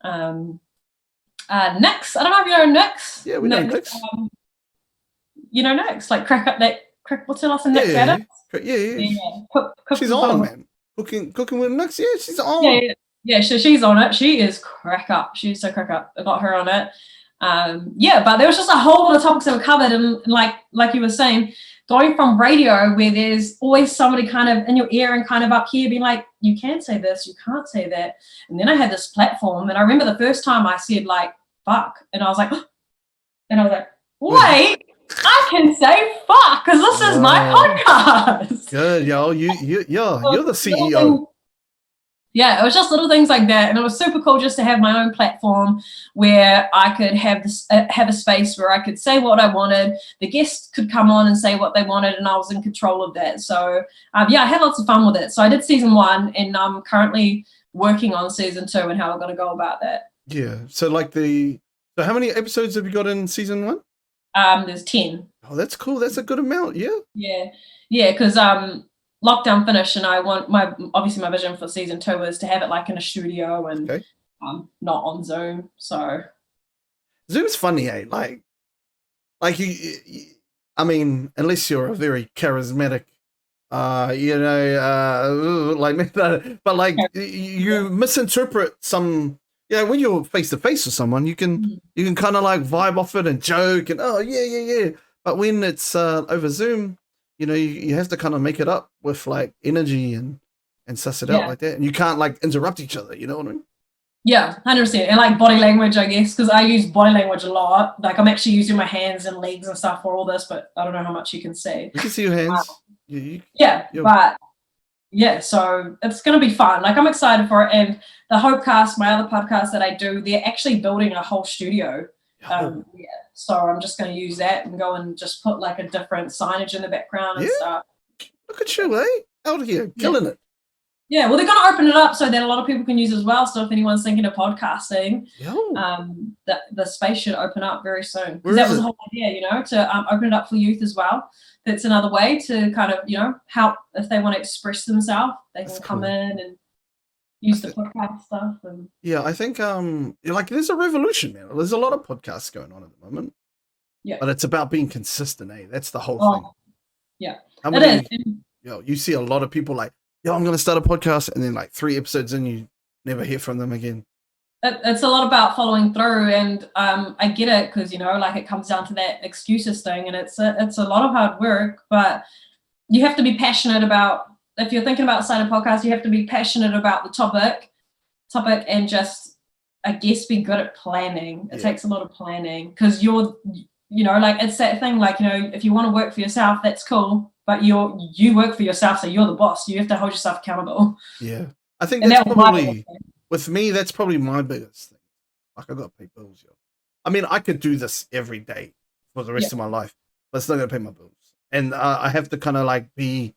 Nix, I don't know if you know Nix.
Yeah, we know Nix.
You know Nix, like what's her last name? Nix Adams?
Yeah. She's on, man. Cooking with Nix, yeah, she's on.
Yeah, so she's on it. She is crack up. She's so crack up. I got her on it. But there was just a whole lot of topics that were covered, and like you were saying, going from radio where there's always somebody kind of in your ear and kind of up here being like, you can say this, you can't say that. And then I had this platform, and I remember the first time I said like fuck, and I was like wait, I can say fuck because this is my podcast.
Good, yo, you're the CEO.
Yeah, it was just little things like that, and it was super cool just to have my own platform where I could have a space where I could say what I wanted. The guests could come on and say what they wanted, and I was in control of that. So I had lots of fun with it. So I did season 1, and I'm currently working on season 2 and how we're going to go about that.
Yeah. So so how many episodes have you got in season 1?
There's 10.
Oh, that's cool. That's a good amount. Yeah.
Yeah, because lockdown finished, and I want my vision for season 2 was to have it like in a studio and not on Zoom. So
Zoom's funny, eh? Like you I mean, unless you're a very charismatic, like me, but like you misinterpret some. Yeah, when you're face to face with someone, you can kind of like vibe off it and joke and yeah. But when it's over Zoom, you have to kind of make it up with like energy and suss it out like that, and you can't like interrupt each other. You know what I mean?
Yeah, 100%. And like body language, I guess, because I use body language a lot. Like I'm actually using my hands and legs and stuff for all this, but I don't know how much you can see.
We can see your hands.
Yeah,
Yo.
but yeah, so it's going to be fun. Like I'm excited for it. And the Hopecast, my other podcast that I do, they're actually building a whole studio. Yeah. So I'm just going to use that and go and just put like a different signage in the background and stuff.
Look at you, eh? Out here, killing it.
Yeah, well, they're going to open it up so that a lot of people can use it as well. So if anyone's thinking of podcasting, the space should open up very soon. Because that was the whole idea, you know, to open it up for youth as well. That's another way to kind of, you know, help if they want to express themselves, they can come in and use the podcast stuff. And
yeah, I think like there's a revolution, man. There's a lot of podcasts going on at the moment.
Yeah,
but it's about being consistent, eh? That's the whole thing.
Yeah,
it is. You see a lot of people like, I'm going to start a podcast, and then like 3 episodes in, you never hear from them again.
It's a lot about following through, and I get it because, you know, like it comes down to that excuses thing, and it's a lot of hard work, but you have to be passionate about, if you're thinking about starting a podcast, you have to be passionate about the topic and just, I guess, be good at planning. It takes a lot of planning because you're, you know, like it's that thing, like, you know, if you want to work for yourself, that's cool, but you work for yourself, so you're the boss. You have to hold yourself accountable.
Yeah, I think that's probably, with me, that's probably my biggest thing. Like, I got to pay bills, yo. I mean, I could do this every day for the rest of my life, but it's not going to pay my bills. And I have to kind of like be,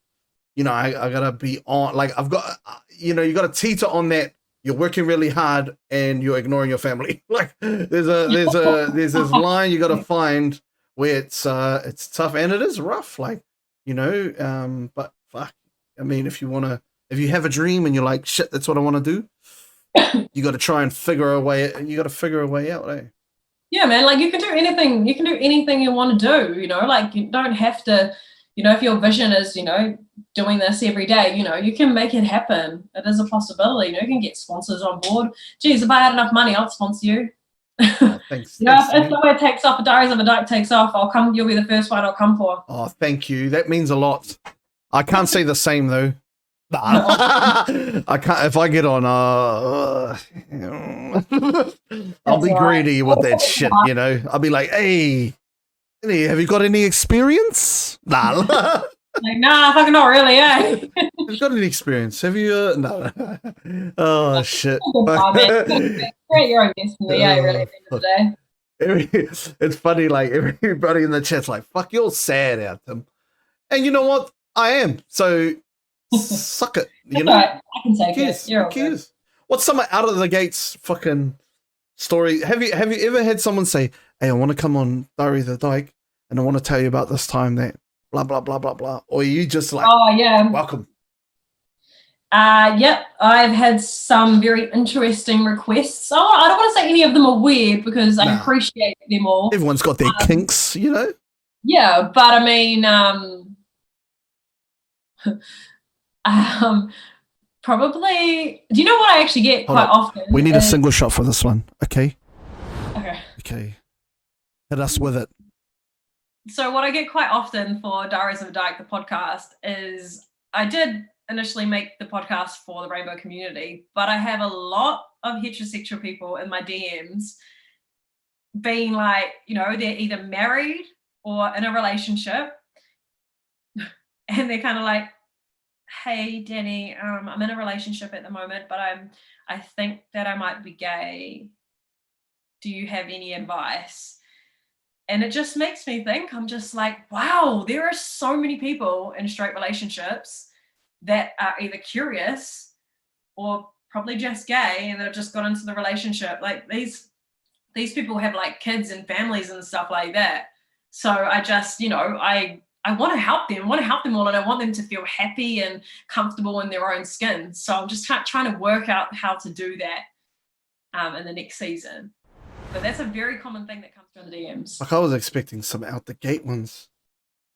you know, I got to be on, like I've got, you know, you got to teeter on that. You're working really hard and you're ignoring your family. Like there's this line you got to find where it's tough and it is rough. Like, you know, but fuck, I mean, if you have a dream and you're like, shit, that's what I want to do, you got to try and figure a way. You got to figure a way out, eh?
Yeah, man. Like you can do anything. You can do anything you want to do. You know, like you don't have to. You know, if your vision is, you know, doing this every day, you know, you can make it happen. It is a possibility. You know, you can get sponsors on board. Geez, if I had enough money, I'll sponsor you.
Oh, thanks.
You know, if the way it takes off, if Diaries of a Dyke takes off, I'll come. You'll be the first one I'll come for.
Oh, thank you. That means a lot. I can't say the same though. I can't. If I get on, I'll be greedy with that shit. You know, I'll be like, hey, have you got any experience? Nah.
Like, nah, fucking not really, eh?
Have you got any experience? Have you? No. Oh, shit.
Create your own destiny, yeah, really, at the end of the day.
It's funny, like, everybody in the chat's like, fuck, you're sad out them. And you know what? I am. So, suck it. You know?
Right. I can take it.
Who cares? What's some out of the gates fucking story? Have you ever had someone say, hey, I want to come on Diary of the Dyke and I want to tell you about this time that blah, blah, blah, blah, blah. Or you just like,
oh, yeah.
Welcome.
Yep. I've had some very interesting requests. Oh, I don't want to say any of them are weird because I appreciate them all.
Everyone's got their kinks, you know?
Yeah, but I mean, probably, do you know what I actually get quite often?
We need a single shot for this one, okay?
Okay.
Hit us with it.
So what I get quite often for Diaries of a Dyke, the podcast, is I did initially make the podcast for the rainbow community, but I have a lot of heterosexual people in my DMs being like, you know, they're either married or in a relationship and they're kind of like, hey, Dani, I'm in a relationship at the moment, but I think that I might be gay. Do you have any advice? And it just makes me think, I'm just like, wow, there are so many people in straight relationships that are either curious or probably just gay and they've just got into the relationship. Like these people have like kids and families and stuff like that. So I just, you know, I want to help them. I want to help them all and I want them to feel happy and comfortable in their own skin. So I'm just trying to work out how to do that in the next season. But that's a very common thing that comes through the DMs.
Like I was expecting some out the gate ones,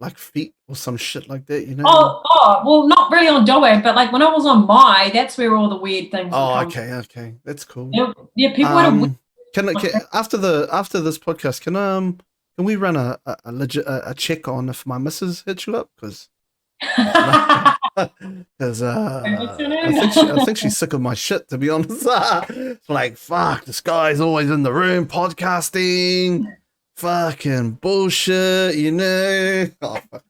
like feet or some shit like that, you know?
Oh, well, not really on Doe, but like when I was on that's where all the weird things.
Oh, okay, that's cool.
Yeah, people would.
Can after this podcast, can we run a check on if my missus hits you up? Because Because
What's your
I
name?
think she's sick of my shit, to be honest. It's like, fuck, this guy's always in the room podcasting, fucking bullshit, you know. Oh, fuck.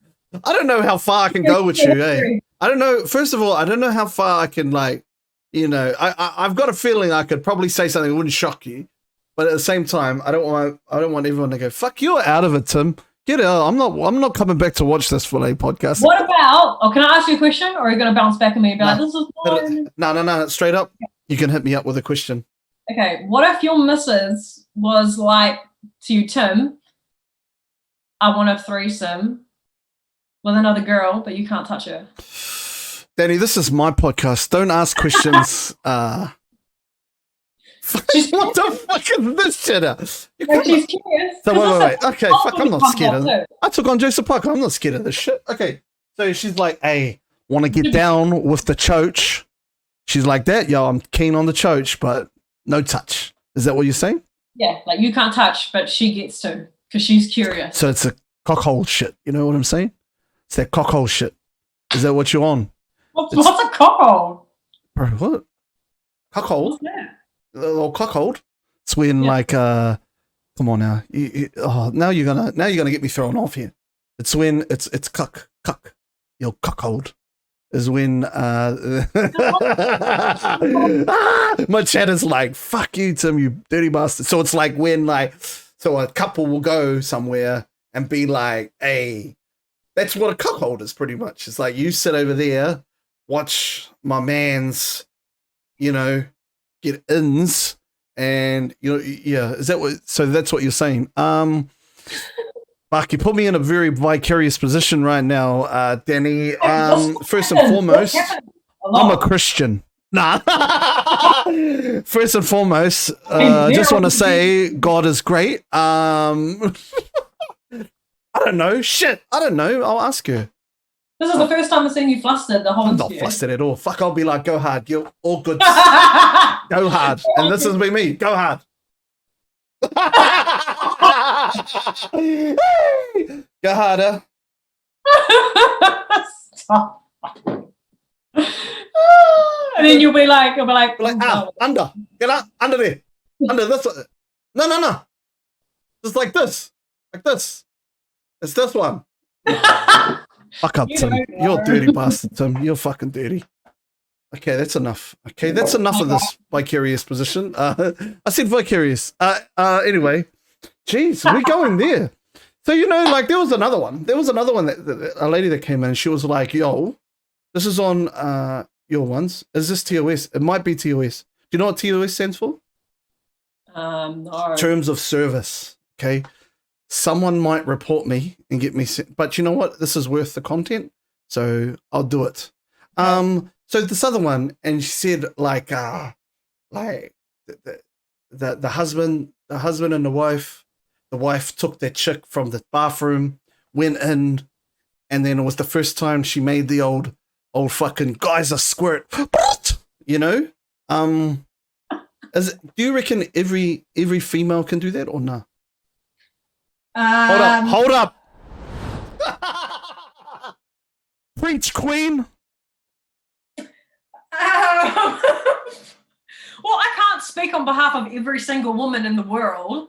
I don't know how far I can go with you, eh? I don't know. First of all, I don't know how far I can, like, you know. I've got a feeling I could probably say something that wouldn't shock you, but at the same time, I don't want everyone to go, fuck, you're out of it, Tim. Get out. I'm not coming back to watch this Filet podcast.
What about, can I ask you a question, or are you going to bounce back at me and be like, this is fine?
No, straight up. You can hit me up with a question.
Okay, what if your missus was like to you, Tim, I want a threesome with another girl, but you can't touch her?
Danny, this is my podcast. Don't ask questions. What the fuck is this shit?
She's curious.
So wait. Okay, fuck, I'm not scared of it. I took on Joseph Parker. I'm not scared of this shit. Okay, so she's like, hey, want to get down with the choach? She's like that. Yo, I'm keen on the choach, but no touch. Is that what you're saying?
Yeah, like you can't touch, but she gets to because she's curious.
So it's a cockhole shit. You know what I'm saying? It's that cockhole shit. Is that what you're on?
What's a cockhole?
Bro, what? Cockhole?
What's that?
A little cockhole. It's when like come on now. Now you're gonna get me thrown off here. It's when it's cuck. Your cuckold is when my chat is like, fuck you, Tim, you dirty bastard. So it's like when so a couple will go somewhere and be like, hey, that's what a cuckold is pretty much. It's like you sit over there, watch my man's, you know, get ins, and you know, yeah, is that what? So that's what you're saying. Fuck, you put me in a very vicarious position right now, Danny. First and foremost, I'm a Christian. Nah. First and foremost, just want to say God is great. I don't know. Shit, I don't know. I'll ask her.
This is the first time I've seen you flustered the whole
I'm
interview.
not flustered at all. Fuck, I'll be like, go hard. You're all good. Go hard. And this is me. Go hard. Go harder.
Stop. And then you'll be like,
under. Get out. Under there. Under this. No. Just like this. Like this. It's this one. Fuck up, Tim. You're a dirty bastard, Tim. You're fucking dirty. Okay, that's enough. Okay, that's enough of this vicarious position. I said vicarious. Anyway, jeez, we're going there. So, you know, like there was another one. There was another one that a lady that came in and she was like, yo, this is on your ones. Is this TOS? It might be TOS. Do you know what TOS stands for?
No.
Terms of service. Okay. Someone might report me and get me sent, but you know what? This is worth the content, so I'll do it. So this other one, and she said like the husband and the wife took their chick from the bathroom, went in, and then it was the first time she made the old fucking guys a squirt, you know. Do you reckon every female can do that or not? Hold up. Preach, queen.
Well, I can't speak on behalf of every single woman in the world,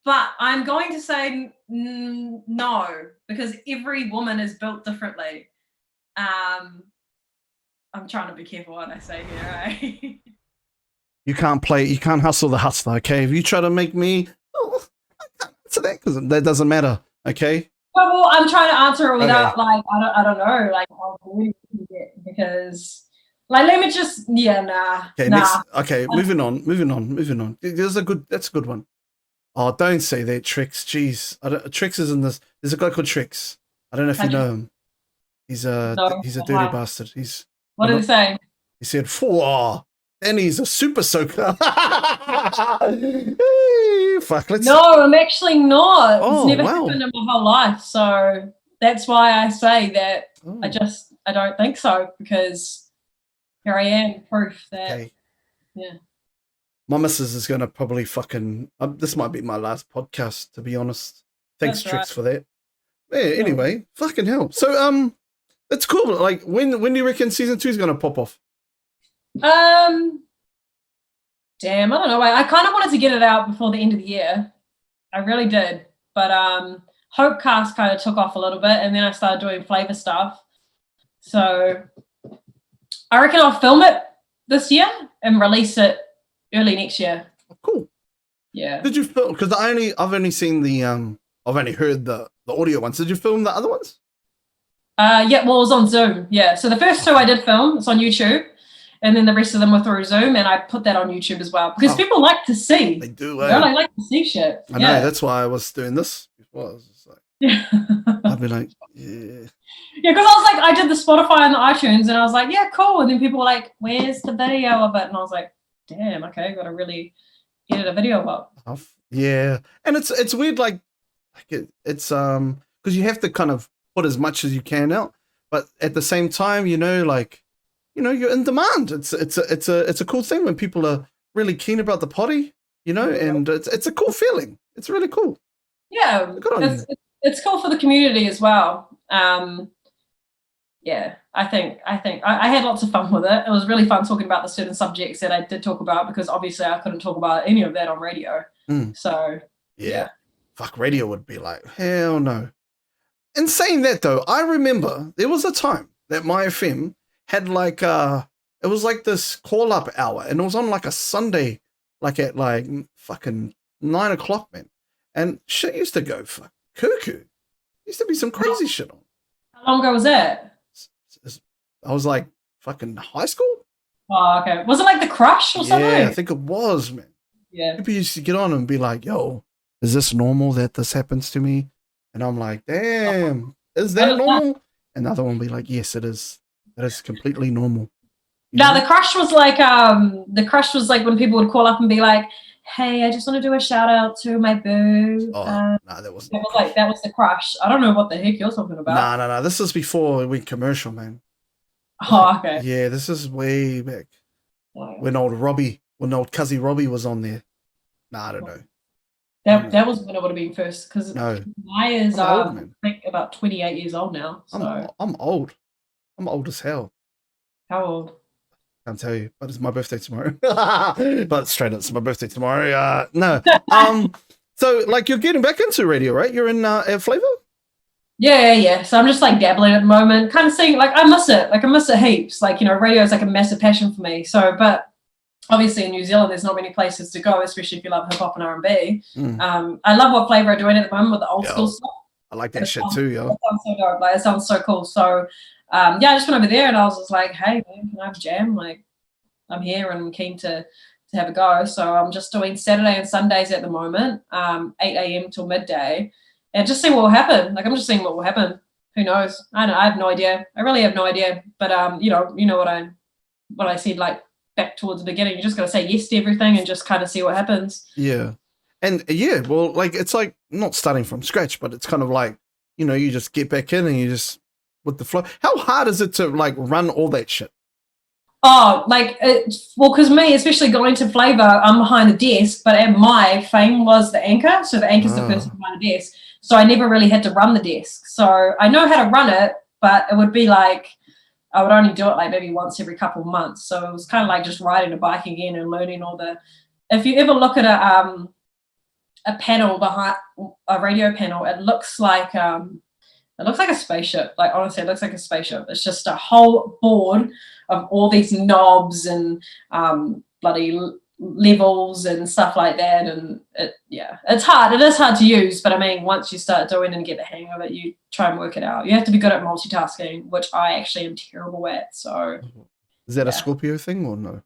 but I'm going to say no, because every woman is built differently. I'm trying to be careful what I say here, right?
You can't hustle the hustler, okay? If you try to make me to that, because that doesn't matter, okay?
Well, I'm trying to answer it without I don't know, like how good you get, because like let me just
Okay,
nah.
Moving on. That's a good one. Oh, don't say that, Trix. Jeez, Trix is in this. There's a guy called Trix. I don't know if you know him. He's a dirty bastard.
What did he say?
He said, "Whoa." And he's a super soaker. Fuck,
No, I'm actually not.
Oh,
it's never happened in my whole life. So that's why I say that I don't think so, because here I am, proof that, yeah.
My missus is going to probably fucking, this might be my last podcast, to be honest. Thanks, Trix, for that. Yeah, anyway, fucking hell. So, That's cool. Like, when do you reckon season 2 is gonna pop off?
Damn, I don't know. I kind of wanted to get it out before the end of the year. I really did. But Hopecast kind of took off a little bit, and then I started doing flavor stuff. So I reckon I'll film it this year and release it early next year.
Oh, cool.
Yeah.
Did you film? Because I've only seen the I've only heard the audio ones. Did you film the other ones?
Yeah, well, it was on Zoom. Yeah. So the first 2 I did film. It's on YouTube. And then the rest of them were through Zoom, and I put that on YouTube as well because people like to see.
They do.
They like to see shit.
I know. That's why I was doing this before. I was just like, I'd be like, yeah.
Yeah, because I was like, I did the Spotify and the iTunes, and I was like, yeah, cool. And then people were like, where's the video of it? And I was like, damn, okay, got to really edit a video up.
Yeah, and it's weird, like it's because you have to kind of put as much as you can out, but at the same time, you're in demand. It's a cool thing when people are really keen about the potty, and it's a cool feeling. It's really cool.
Yeah, it's cool for the community as well. Yeah, I think I had lots of fun with it. It was really fun talking about the certain subjects that I did talk about because obviously I couldn't talk about any of that on radio. So
yeah, fuck, radio would be like, hell no. In saying that though, I remember there was a time that my FM had like it was like this call up hour, and it was on like a Sunday, like at like fucking 9 o'clock, man. And shit used to go fuck cuckoo. Used to be some crazy shit on.
How long ago was that?
I was like fucking high school.
Oh, okay. Was it like The Crush or something?
Yeah, I think it was, man.
Yeah.
People used to get on and be like, yo, is this normal that this happens to me? And I'm like, damn, is that normal? And the other one will be like, yes, it is. That is completely normal.
No, The Crush was like when people would call up and be like, hey, I just want to do a shout out to my boo.
Oh, no, that wasn't.
That was The Crush. I don't know what the heck you're talking about.
No. This is before it went commercial, man.
Oh, okay.
Yeah, this is way back. When old Cuzzy Robbie was on there. Nah, I don't know.
That was when it would have been first, because Maya's
I
think about 28 years old now. So
I'm old. I'm old as hell.
How old?
Can't tell you, but it's my birthday tomorrow. But straight up, it's my birthday tomorrow. No. So like you're getting back into radio, right? You're in Flavor?
Yeah. So I'm just like dabbling at the moment, kind of seeing, like, I miss it. Like I miss it heaps. Like, radio is like a massive passion for me. So, but obviously in New Zealand, there's not many places to go, especially if you love hip hop and R&B. I love what Flavor are doing at the moment with the old school stuff.
I like that shit too, yo.
It sounds so dope. Like, it sounds so cool. So, I just went over there and I was just like, hey, man, can I have a jam? Like, I'm here and I'm keen to have a go. So I'm just doing Saturday and Sundays at the moment, 8 a.m. till midday, and just see what will happen. Like, I'm just seeing what will happen. Who knows? I have no idea. I really have no idea. But you know what I said, like, back towards the beginning. You just got to say yes to everything and just kind of see what happens.
Yeah. And yeah, well, like, it's like not starting from scratch, but it's kind of like, you just get back in and you just with the flow. How hard is it to like run all that shit?
Oh, like, because me, especially going to Flavor, I'm behind the desk, but at my Fame was the anchor. So the anchor's the person behind the desk. So I never really had to run the desk. So I know how to run it, but it would be like, I would only do it like maybe once every couple of months. So it was kind of like just riding a bike again and learning all the, if you ever look at a panel behind a radio panel, it looks like a spaceship. Like, honestly, it looks like a spaceship. It's just a whole board of all these knobs and bloody levels and stuff like that. And it's hard. It is hard to use, but I mean, once you start doing and get the hang of it, you try and work it out. You have to be good at multitasking, which I actually am terrible at. So,
is that a Scorpio thing or no?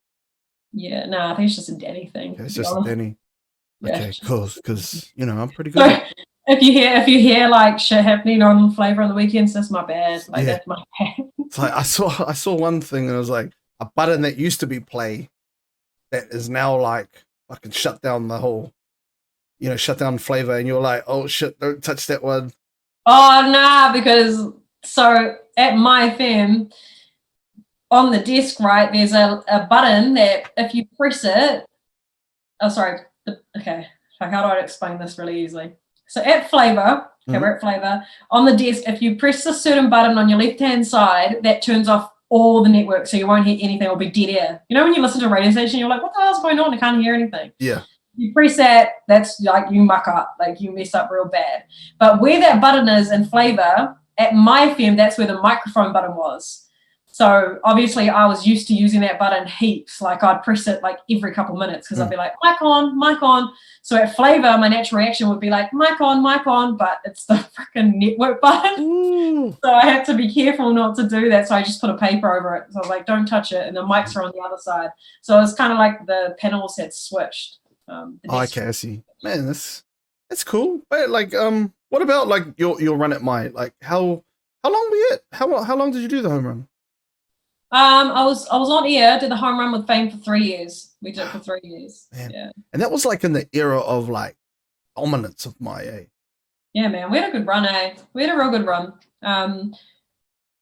Yeah, no, I think it's just a Dani thing.
Okay, it's just a Dani. Okay, cool. Because I'm pretty good.
So, if you hear like shit happening on Flavor on the weekends, that's my bad. Like, that's my bad.
It's like I saw one thing and it was like a button that used to be play that is now like fucking shut down the whole, shut down Flavor, and you're like, oh shit, don't touch that one.
Oh nah, because so at my FM on the desk, right, there's a button that if you press it, how do I explain this really easily? So at Flavor, okay,
Mhm.
we're at Flavor, on the desk, if you press a certain button on your left-hand side, that turns off all the network, so you won't hear anything. It'll be dead air. You know when you listen to a radio station, you're like, what the hell's going on? I can't hear anything.
Yeah.
You press that, that's like you muck up, like you mess up real bad. But where that button is in Flavor, at my FM, that's where the microphone button was. So obviously I was used to using that button heaps. Like I'd press it like every couple minutes because I'd be like, mic on, mic on. So at Flavor, my natural reaction would be like, mic on, but it's the freaking network button.
Ooh.
So I had to be careful not to do that. So I just put a paper over it. So I was like, don't touch it. And the mics are on the other side. So it was kind of like the panels had switched.
Okay, I see. Man, that's cool. But like, what about like your run at my like how long were you at? How long did you do the home run?
I was on air, did the home run with Fame for 3 years. We did it for 3 years.
Man.
Yeah.
And that was like in the era of like dominance of my
Yeah, man, we had a good run, eh? We had a real good run.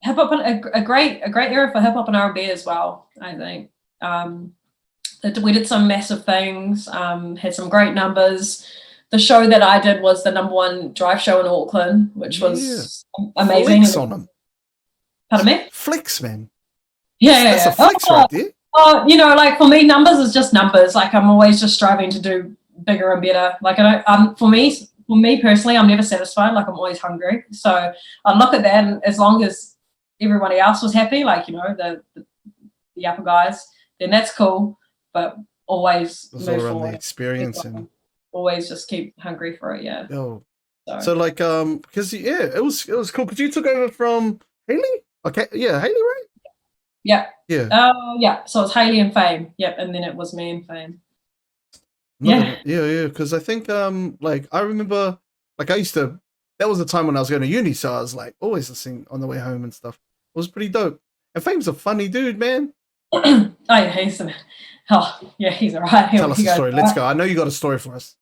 Hip hop, a great era for hip hop and R&B as well, I think. We did some massive things, had some great numbers. The show that I did was the #1 drive show in Auckland, which was amazing.
Flex on them.
Pardon me?
Flex, man.
Yeah,
That's a flex right there.
Oh, you know, like for me, numbers is just numbers. Like I'm always just striving to do bigger and better. Like I don't, for me personally, I'm never satisfied. Like I'm always hungry. So I look at that, and as long as everybody else was happy, like you know the upper guys, then that's cool. But always
It was
move
all around
forward.
the experience and
Always just keep hungry for it. Yeah.
yo.
So
like because it was cool because you took over from Haley. Okay, yeah, Haley, right?
Yeah.
Yeah.
Yeah. So it's Haley and Fame. Yep, and then it was me and Fame.
Yeah, because I think like I remember like I used to that was the time when I was going to uni, so I was like always listening on the way home and stuff. It was pretty dope. And Fame's a funny dude, man.
Oh yeah, he's alright.
Tell us a story. Let's go. I know you got a story for us.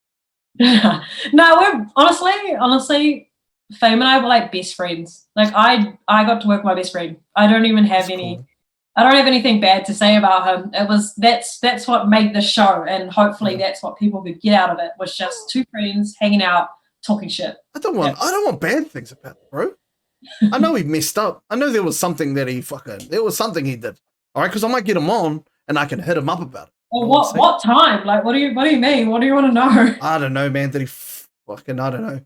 No, we're honestly, Fame and I were like best friends. Like I got to work with my best friend. I don't even have I don't have anything bad to say about him. That's what made the show, and hopefully that's what people could get out of it, was just two friends hanging out, talking shit.
I don't want bad things about it, bro. I know he messed up. I know there was something that he did. All right, because I might get him on and I can hit him up about it.
Well, what time? Like, what do you mean? What do you want to know?
I don't know, man. Did he fucking? I don't know.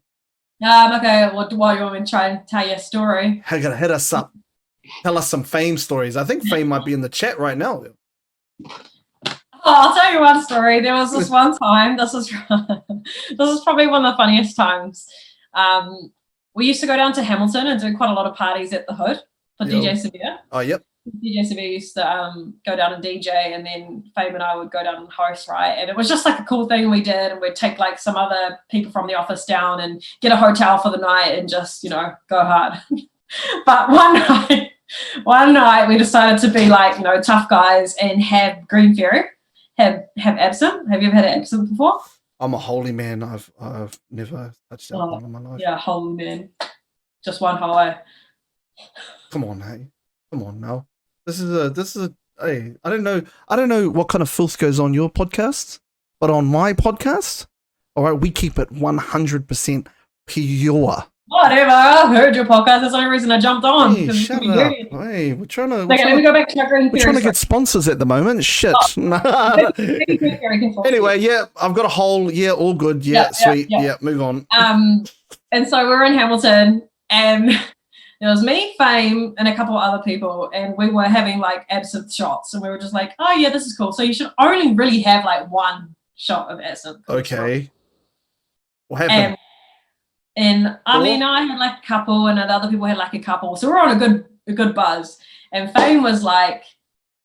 Okay. Well, you want me to try and tell you a story?
How gonna hit us up? Tell us some Fame stories. I think Fame might be in the chat right now.
Oh, I'll tell you one story. There was this one time. This is probably one of the funniest times. We used to go down to Hamilton and do quite a lot of parties at the Hood for DJ Severe.
Oh, yep.
DJ Severe used to go down and DJ, and then Fame and I would go down and host, right? And it was just like a cool thing we did, and we'd take like some other people from the office down and get a hotel for the night and just, you know, go hard. But one night we decided to be like, you know, tough guys and have green fairy, have absinthe. Have you ever had an absinthe before?
I'm a holy man. I've never touched alcohol in my life.
Yeah, holy man. Just one high.
Come on, hey. Come on now. This is a hey, I don't know what kind of filth goes on your podcast, but on my podcast, all right, we keep it 100% pure.
Whatever, I heard your podcast. That's the only reason I jumped on.
Hey, shut up. Hey, we're trying to
let me go back to my green fairy.
We're trying to get sponsors at the moment. Shit. Anyway, yeah, I've got a hole. Yeah, all good. Yeah, sweet. Yeah, move on.
And so we're in Hamilton, and there was me, Fame, and a couple of other people, and we were having like absinthe shots, and we were just like, oh yeah, this is cool. So you should only really have like one shot of absinthe.
Okay. What happened?
And I mean, I had like a couple, and the other people had like a couple, so we're on a good buzz. And Fame was like,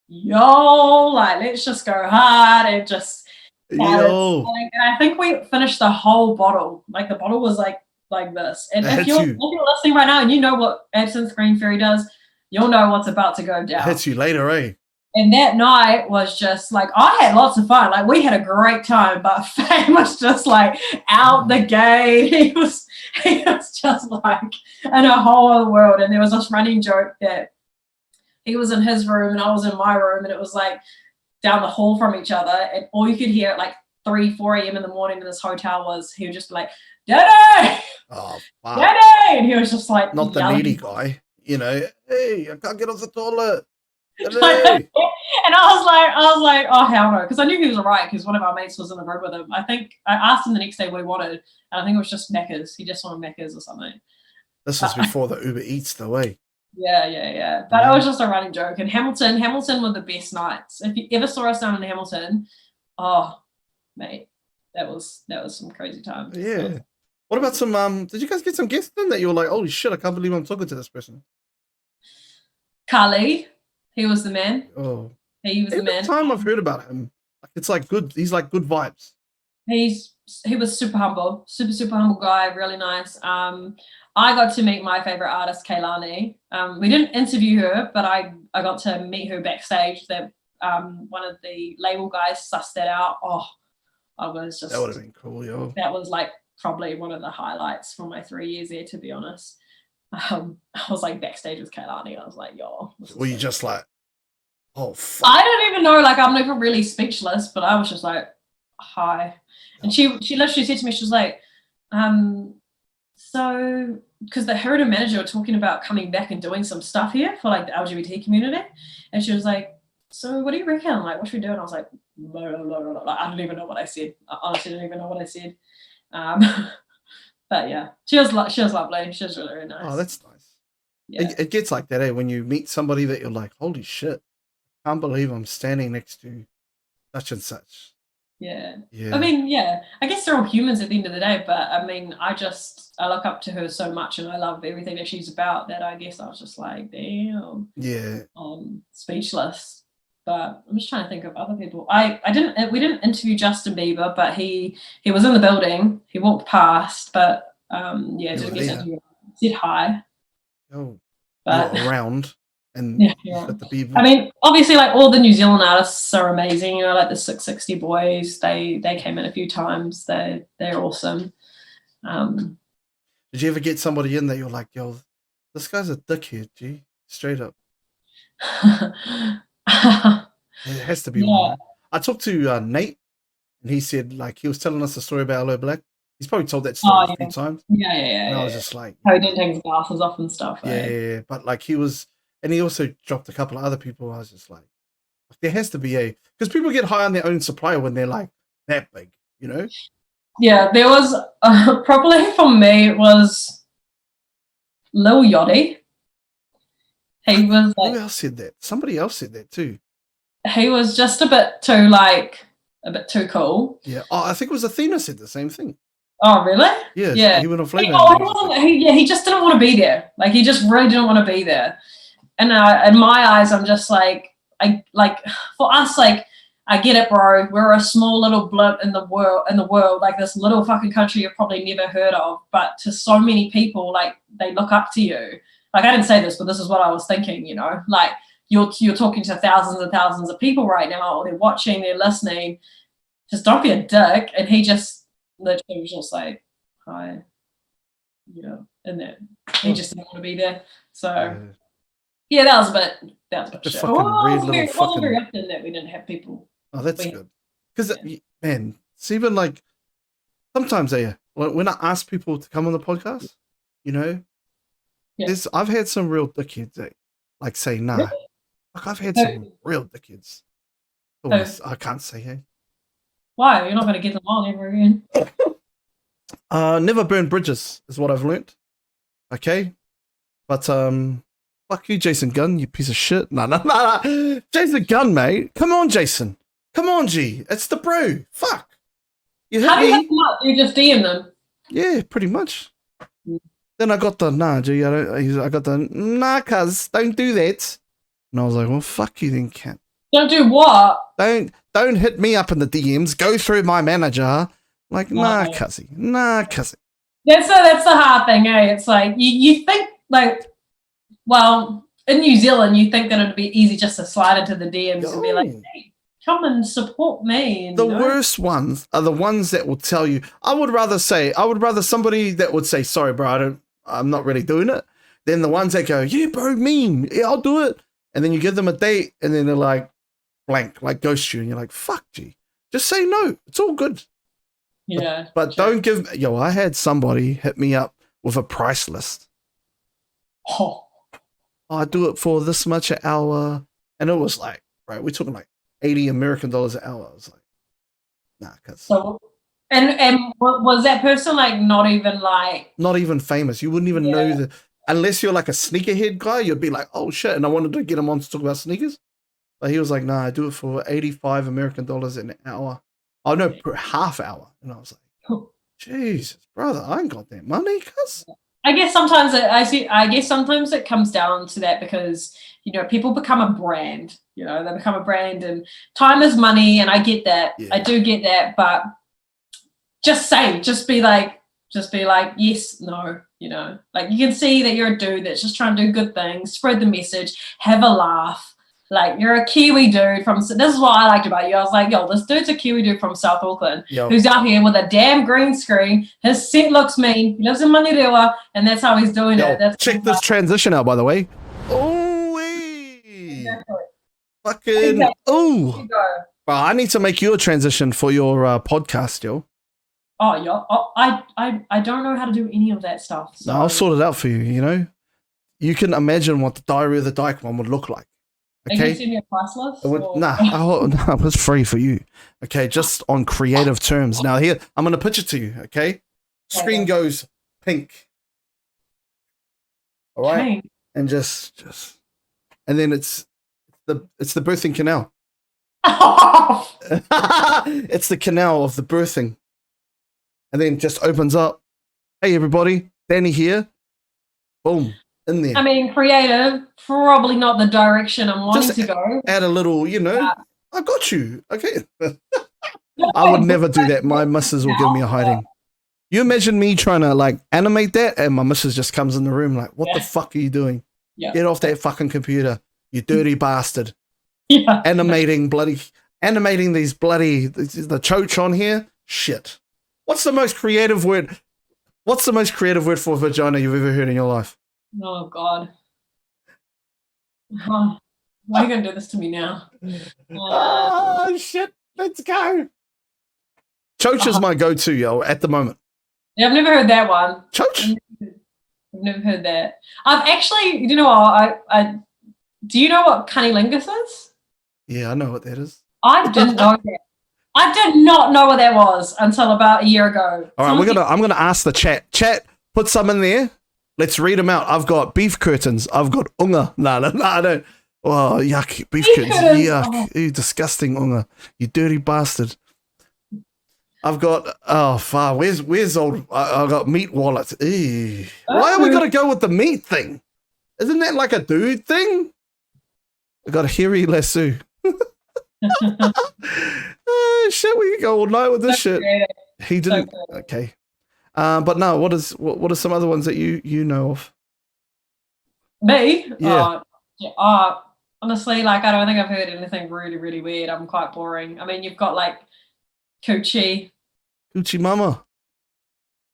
"Yo, like let's just go hard and just."
Yo.
And I think we finished the whole bottle. Like the bottle was like this. And if you're listening right now and you know what absinthe green fairy does, you'll know what's about to go down.
Hits you later, eh?
And that night was just like, I had lots of fun. Like we had a great time, but Fame was just like out the gate. He was just like in a whole other world. And there was this running joke that he was in his room and I was in my room, and it was like down the hall from each other, and all you could hear like 3, 4 a.m. in the morning in this hotel he would just be like, Daddy!
Oh, fuck.
Daddy! And he was just like,
Not the
yelling.
needy guy, you know. Hey, I can't get off the toilet.
And I was like, oh hell no, because I knew he was alright because one of our mates was in the room with him. I think I asked him the next day what he wanted, and I think it was just Macca's. He just wanted Macca's or something.
This was before the Uber Eats, though, way.
Yeah. But it was just a running joke. And Hamilton were the best nights. If you ever saw us down in Hamilton, oh mate, that was some crazy times.
Yeah. So. What about some? Did you guys get some guests in that you were like, holy shit, I can't believe I'm talking to this person?
Kali. He was the man.
Oh,
he was the man.
Every time I've heard about him, it's like good. He's like good vibes.
He was super humble, super humble guy, really nice. I got to meet my favorite artist, Kaylani. We didn't interview her, but I got to meet her backstage. That one of the label guys sussed that out. Oh, I was just.
That would have been cool, yo.
That was like probably one of the highlights from my 3 years there, to be honest. I was like backstage with Kaylani. I was like, yo.
Were you just like, oh, fuck.
I don't even know. Like, I'm never really speechless, but I was just like, hi. And she literally said to me, she was like, so, because her and her manager were talking about coming back and doing some stuff here for like the LGBT community. And she was like, so what do you reckon? Like, what should we do? And I was like, blah, blah, blah, blah. I don't even know what I said. I honestly don't even know what I said. But yeah, she was lovely. She was really, really nice.
Oh, that's nice.
Yeah.
It gets like that, eh? When you meet somebody that you're like, holy shit, I can't believe I'm standing next to such and such.
Yeah. I mean, yeah, I guess they're all humans at the end of the day, but I mean, I look up to her so much and I love everything that she's about that I guess I was just like, damn.
Yeah.
Speechless. But I'm just trying to think of other people. We didn't interview Justin Bieber, but he was in the building. He walked past, but said hi.
Oh,
but
around and with the Bieber.
I mean, obviously, like all the New Zealand artists are amazing. You know, like the 660 boys. They came in a few times. They're awesome.
Did you ever get somebody in that you're like, yo, this guy's a dickhead, G? Straight up. It has to be one. I talked to Nate, and he said, like, he was telling us a story about Hello Black. He's probably told that story a few times.
Yeah.
And I was just like,
how he didn't take his glasses off and stuff.
Yeah. But like he also dropped a couple of other people. I was just like there has to be because people get high on their own supplier when they're like that big, you know?
Yeah, there was probably for me it was Lil Yachty. He was like,
who else said that? Somebody else said that too. He
was just a bit too cool.
Yeah. Oh, I think it was Athena said the same thing.
Oh, really?
Yeah. He went on Flavor.
He just didn't want to be there. Like he just really didn't want to be there. And in my eyes, I'm just like, for us, like, I get it, bro. We're a small little blip in the world, like this little fucking country you've probably never heard of. But to so many people, like they look up to you. Like I didn't say this, but this is what I was thinking. You know, like you're talking to thousands and thousands of people right now. They're watching, they're listening. Just don't be a dick. And he just literally was just like, hi, you know, and then he just didn't want to be there. So yeah, that was a bit
just
shit.
fucking
It wasn't very often that we didn't have people.
Oh, that's good. Because man, it's even like sometimes when I ask people to come on the podcast, you know, I've had some real dickheads that like say nah. Really? Like I've had some real dickheads. I can't say hey.
Why? You're not going to get them on ever again.
Never burn bridges is what I've learnt. Okay, but fuck you, Jason Gunn, you piece of shit. No. Jason Gunn, mate. Come on, Jason. Come on, G. It's the bro. Fuck.
How do you hit them up? You just DM them?
Yeah, pretty much. Then I got the G. I got the cuz don't do that. And I was like, well, fuck you then, cat.
Don't do what?
Don't hit me up in the DMs. Go through my manager. Like, cuzzy.
That's the hard thing, eh? It's like you think like, well, in New Zealand, you think that it'd be easy just to slide into the DMs and be like, hey, come and support me.
The worst ones are the ones that will tell you. I would rather somebody that would say, sorry, bro, I'm not really doing it, than the ones that go, yeah, bro, mean, yeah, I'll do it. And then you give them a date and then they're like blank, like ghost you. And you're like, fuck, G. Just say no. It's all good.
Yeah.
But don't give. I had somebody hit me up with a price list.
Oh.
I do it for this much an hour, and it was like, right, we're talking like $80 American an hour. I was like, nah, cause
So, and was that person like not even
famous. You wouldn't even know unless you're like a sneakerhead guy. You'd be like, oh shit. And I wanted to get him on to talk about sneakers, but he was like, nah, I do it for $85 American an hour. Oh no, per half hour. And I was like, Jesus, brother, I ain't got that money, cuz.
I guess sometimes it comes down to that because people become a brand. They become a brand, and time is money. And I get that.
Yeah.
I do get that. But just be like yes, no. Like you can see that you're a dude that's just trying to do good things, spread the message, have a laugh. Like you're a Kiwi dude this is what I liked about you. I was like, this dude's a Kiwi dude from South Auckland who's out here with a damn green screen. His set looks mean. He lives in Manurewa, and that's how he's doing it.
Check this transition out, by the way. Oh,
exactly.
Fucking oh, bro! I need to make you a transition for your podcast, yo.
Oh yeah. Oh, I don't know how to do any of that stuff. So.
No, I'll sort it out for you. You can imagine what the Diary of the Dyke one would look like. Okay.
Are you sending me a price list?
No, it was free for you. Okay, just on creative terms. Now here, I'm gonna pitch it to you. Okay, screen goes pink. All right,
pink.
And just, and then it's the birthing canal. It's the canal of the birthing, and then just opens up. Hey everybody, Dani here. Boom. In there.
I mean, creative, probably not the direction I'm wanting to go.
Add a little, I got you. Okay. I would never do that. My missus will give me a hiding. You imagine me trying to like animate that, and my missus just comes in the room like, what the fuck are you doing?
Yeah.
Get off that fucking computer, you dirty bastard.
Yeah.
Animating these bloody, the choach on here? Shit. What's the most creative word for vagina you've ever heard in your life?
Oh God! Why are you gonna do this to me now?
Oh shit! Let's go. Choach is my go-to, yo, at the moment.
Yeah, I've never heard that one.
Choach?
I've never heard that. I've actually, you know what? I do you know what cunnilingus is?
Yeah, I know what that is.
I didn't know that. I did not know what that was until about a year ago.
All right, I'm gonna ask the chat. Chat, put some in there. Let's read them out. I've got beef curtains. I've got unga. No, I don't. Oh, yuck. Beef curtains. Yuck. Oh. You disgusting unga. You dirty bastard. I've got, where's old, I've got meat wallets. Ew. Why are we going to go with the meat thing? Isn't that like a dude thing? I got a hairy lasso. Oh, shit, we can go all night with this shit. He didn't. Okay. But no, what are some other ones that you know of?
Me?
Yeah.
Honestly, like I don't think I've heard anything really, really weird. I'm quite boring. I mean, you've got like coochie
mama.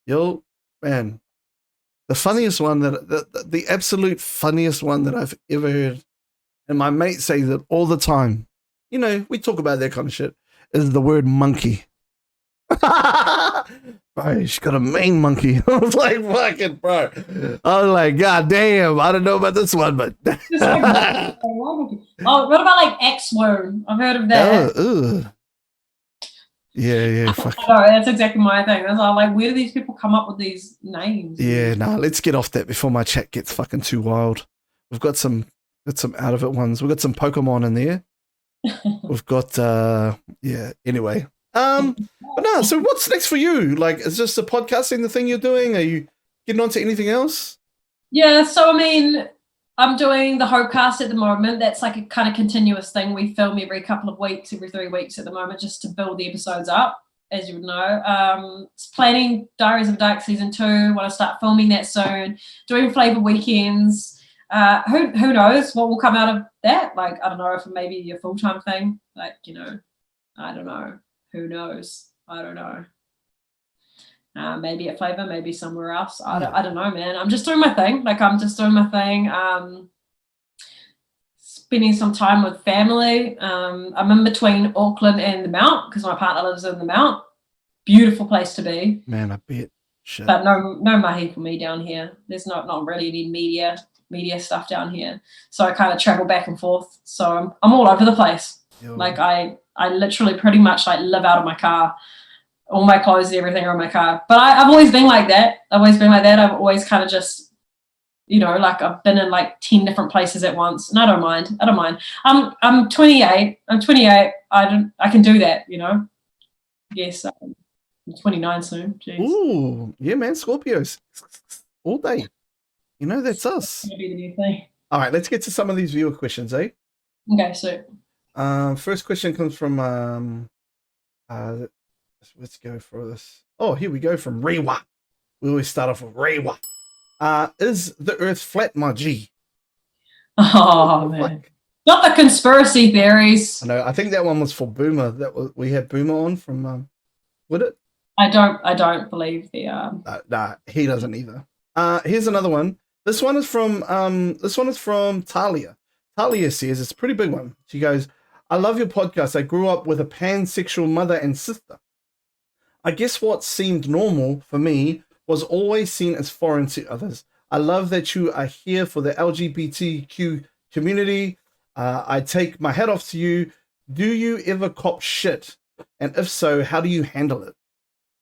Yo, man. The funniest one the absolute funniest one that I've ever heard, and my mates say that all the time. We talk about that kind of shit, is the word monkey. Bro, she's got a mean monkey. I was like, fucking, bro. I was like, God damn, I don't know about this one, but.
Oh, what about like X-worm? I've heard of that.
Yeah, fuck.
No, that's exactly my thing. That's all like, where do these people come up with these names?
Yeah, no, let's get off that before my chat gets fucking too wild. We've got some out of it ones. We've got some Pokemon in there. We've got anyway. But no, so what's next for you? Like, is just the podcasting the thing you're doing? Are you getting on to anything else?
Yeah, so I mean, I'm doing the Hopecast at the moment. That's like a kind of continuous thing. We film every couple of weeks, every 3 weeks at the moment, just to build the episodes up, as you would know. It's planning Diaries of a Dyke season 2. Want to start filming that soon. Doing flavour weekends. Who knows what will come out of that? Like, I don't know if it may be a full-time thing. Like, I don't know. Who knows? I don't know. Maybe at Flavour, maybe somewhere else. I don't know, man. I'm just doing my thing. Like, I'm just doing my thing. spending some time with family. I'm in between Auckland and the Mount because my partner lives in the Mount. Beautiful place to be.
Man, I bet. Shit.
But no mahi for me down here. There's not really any media stuff down here. So I kind of travel back and forth. So I'm all over the place.
Yo.
Like I literally pretty much like live out of my car. All my clothes and everything are in my car. But I've always been like that. I've always kind of just, like I've been in like 10 different places at once. And I don't mind. I'm 28. I can do that, Yes. I'm 29 soon. Jeez.
Ooh, yeah, man. Scorpios. All day. That's us.
Gonna be the new thing.
All right, let's get to some of these viewer questions, eh?
Okay, so
first question comes from let's go for this. Oh, here we go from Rewa. We always start off with Rewa. Is the Earth flat, my G?
Oh man, not the conspiracy theories.
I know. I think that one was for Boomer. We had Boomer on from. Would it?
I don't believe the.
Nah, he doesn't either. Here's another one. This one is from Talia. Talia says it's a pretty big one. She goes, "I love your podcast. I grew up with a pansexual mother and sister. I guess what seemed normal for me was always seen as foreign to others. I love that you are here for the LGBTQ community. I take my hat off to you. Do you ever cop shit? And if so, how do you handle it?"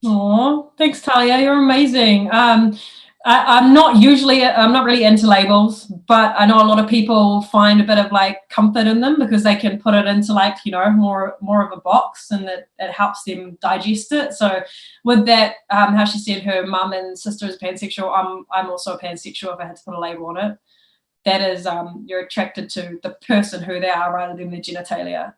Oh, thanks, Talia. You're amazing. I'm not really into labels, but I know a lot of people find a bit of like comfort in them because they can put it into like, more of a box, and it helps them digest it. So with that, how she said her mum and sister is pansexual, I'm also pansexual if I had to put a label on it. That is, you're attracted to the person who they are rather than their genitalia.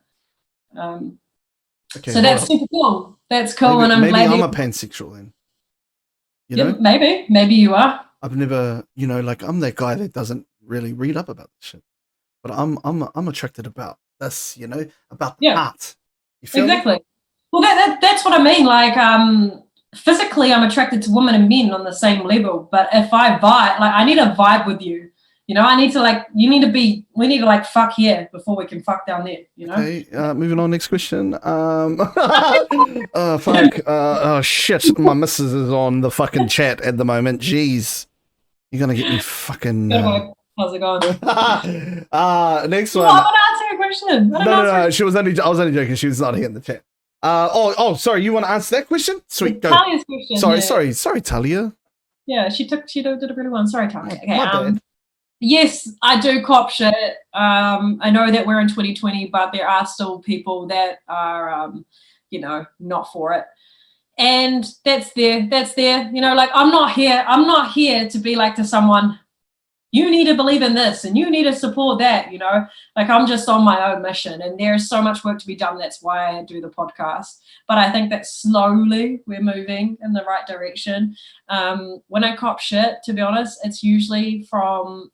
Okay,
so that's super cool. That's cool.
Maybe,
and
maybe I'm a pansexual then.
Yeah, maybe you are.
I've never, I'm that guy that doesn't really read up about this shit, but I'm attracted about this, about the heart. You feel
exactly.
me?
Well, that's what I mean. Like, physically, I'm attracted to women and men on the same level. But if I vibe, like, I need a vibe with you. I need to we need to like fuck here before we can fuck down there.
Okay. Moving on. Next question. Fuck. Oh shit. My missus is on the fucking chat at the moment. Jeez. You're gonna get me fucking.
How's it going?
Next one.
Well, I'm gonna answer your question. No.
I was only joking. She was not here in the chat. Sorry. You want to answer that question? Sweet. Go.
Talia's question.
Sorry, Talia.
Yeah, she did a really one. Sorry, Talia. Okay.
My bad.
Yes, I do cop shit. I know that we're in 2020, but there are still people that are, not for it. And that's there. Like I'm not here to be like to someone, you need to believe in this and you need to support that, like I'm just on my own mission and there's so much work to be done. That's why I do the podcast. But I think that slowly we're moving in the right direction. When I cop shit, to be honest, it's usually from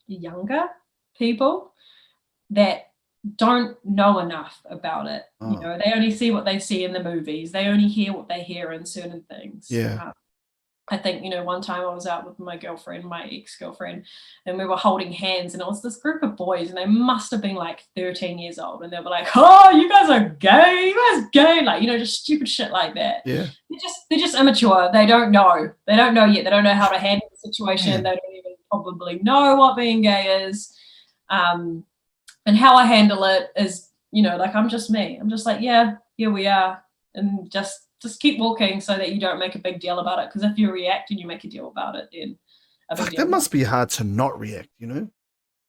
younger people that don't know enough about it. They only see what they see in the movies. They only hear what they hear in certain things. I think, one time I was out with my ex-girlfriend, and we were holding hands, and it was this group of boys, and they must have been like 13 years old, and they were like, "Oh, you guys are gay, like, just stupid shit like that."
Yeah.
They're just immature. They don't know yet. They don't know how to handle the situation. They don't even probably know what being gay is. And how I handle it is, like I'm just me. I'm just like, yeah, here we are, and just keep walking so that you don't make a big deal about it. Because if you react and you make a deal about it, then
that must be hard to not react,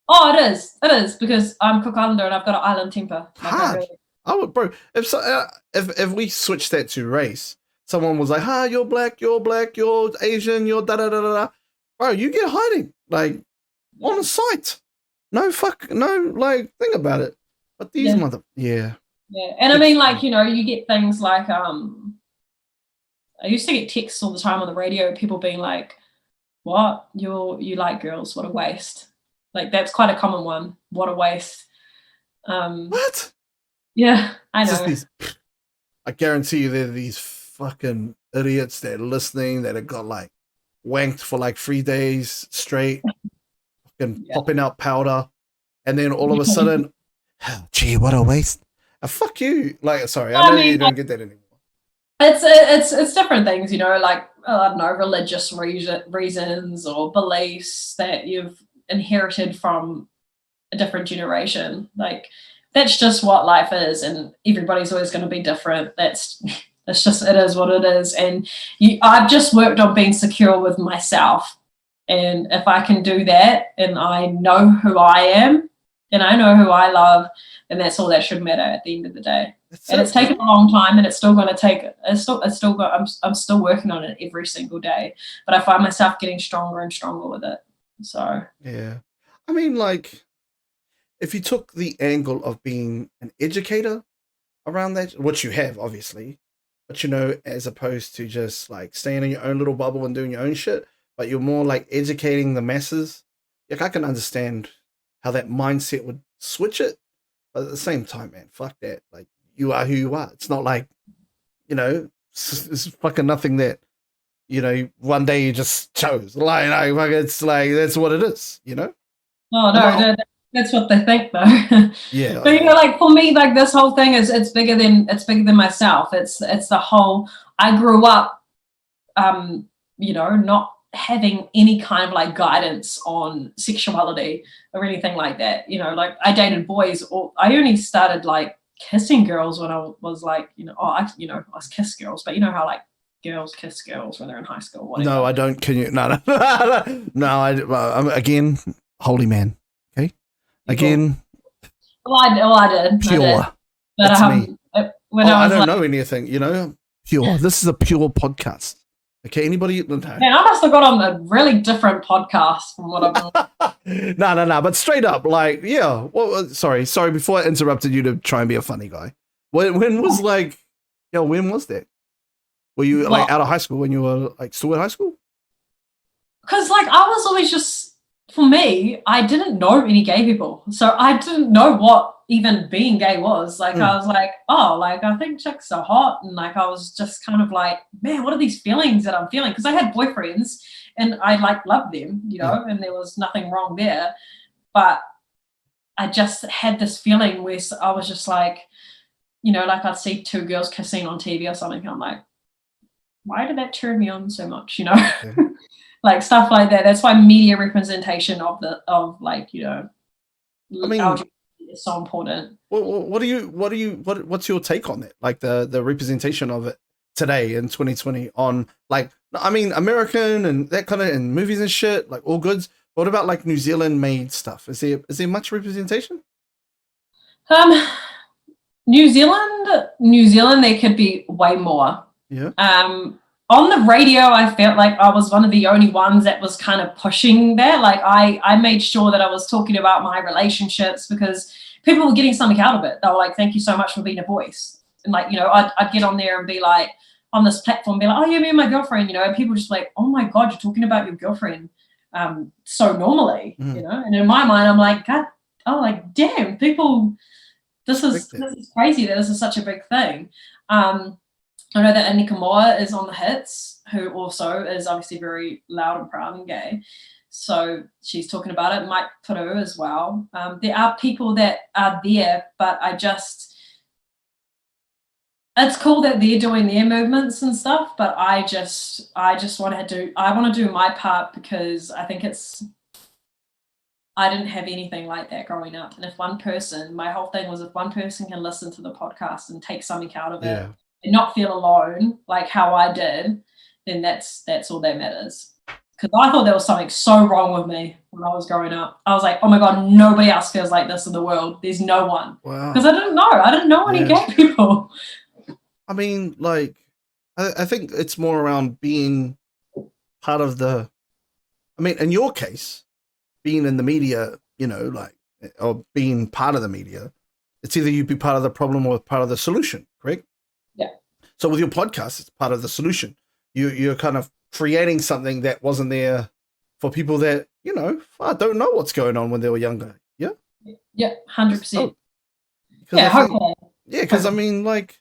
Oh, it is because I'm Cook Islander and I've got an island temper.
Hard. I would, bro. If we switch that to race, someone was like, you're black, you're Asian, you're da da da da. Bro, you get hiding like on the site. No, think about it. But these
Yeah, and I mean, like, you get things like, I used to get texts all the time on the radio, people being like, "What? You like girls? What a waste!" Like that's quite a common one. What a waste.
What?
Yeah, I know.
I guarantee you, there are these fucking idiots that are listening that have got like wanked for like 3 days straight, fucking popping out powder. and then all of a sudden, gee, what a waste. Fuck you. Like, sorry, I
I
know
mean,
you don't get that anymore.
it's different things, you know, like I don't know, religious reasons or beliefs that you've inherited from a different generation. Like that's just what life is, and everybody's always going to be different. It's just it is what it is, and I've just worked on being secure with myself, and if I can do that, and I know who I am, and I know who I love, then that's all that should matter at the end of the day. And it's taken a long time, and it's still going to take. I'm still working on it every single day, but I find myself getting stronger and stronger with it. So
yeah, I mean, like, if you took the angle of being an educator around that, which you have obviously, but you know, as opposed to just like staying in your own little bubble and doing your own shit, but you're more like educating the masses. Like, I can understand how that mindset would switch it, but at the same time, man, fuck that. Like, you are who you are. It's not like, you know, it's fucking nothing that, you know, one day you just chose. Like it's like that's what it is, you know.
oh no, that's what they think though.
Yeah,
But you know, like for me, like this whole thing is it's bigger than myself. It's the whole. I grew up, you know, not having any kind of like guidance on sexuality or anything like that. You know, like I dated boys, or I only started like kissing girls when I was like, you know, I was kiss girls, but you know how like girls kiss girls when they're in high school. Whatever.
no, I don't. Can you? No, no. I'm again, holy man. Okay, again,
well, I did.
pure.
I did. But
That's me.
When
I
was
don't
like,
know anything. You know, pure. This is a pure podcast. Okay, anybody? No.
man, I must have got on a really different podcast from what I've.
No. But straight up, like, yeah. Well, sorry. Before I interrupted you to try and be a funny guy, when was like, yo, when was that? Were you like out of high school when you were like still in high school?
Because like I was always just, for me, I didn't know any gay people, so I didn't know what even being gay was. Like I was like, oh, like I think chicks are hot, and like I was just kind of like, man, what are these feelings that I'm feeling? Because I had boyfriends and I like loved them, you know, and there was nothing wrong there, but I just had this feeling where I was just like, you know, like I'd see two girls kissing on TV or something, and I'm like, why did that turn me on so much, you know? Yeah. Like stuff like that. That's why media representation of like, you know, I mean, LGBT is so important.
What's your take on it? Like the representation of it today in 2020 on like, I mean, American and that kind of, and movies and shit, like all goods. What about like New Zealand made stuff? Is there much representation?
New Zealand, there could be way more.
Yeah.
On the radio, I felt like I was one of the only ones that was kind of pushing that. Like I made sure that I was talking about my relationships because people were getting something out of it. They were like, thank you so much for being a voice. And like, you know, I'd get on there and be like, on this platform, be like, oh yeah, me and my girlfriend, you know, and people just like, oh my God, you're talking about your girlfriend so normally, you know? And in my mind, I'm like, God, oh, like, damn, people, this is crazy that this is such a big thing. I know that Anika Moa is on the hits, who also is obviously very loud and proud and gay. So she's talking about it. Mike Peru as well. There are people that are there, but it's cool that they're doing their movements and stuff, but I want to do my part because I think I didn't have anything like that growing up. And if one person, my whole thing was if one person can listen to the podcast and take something out of it, and not feel alone like how I did, then that's all that matters. Because I thought there was something so wrong with me when I was growing up. I was like, oh my God, nobody else feels like this in the world. There's no one. Wow. Because I didn't know any gay people.
I mean, like, I think it's more around being part of the, I mean, in your case, being in the media, you know, like, or being part of the media, it's either you be part of the problem or part of the solution, correct?
Yeah.
So with your podcast, it's part of the solution. You're kind of creating something that wasn't there for people that, you know, don't know what's going on when they were younger. Yeah?
Yeah, 100%.
Oh,
yeah, hopefully.
Yeah, because I mean, like,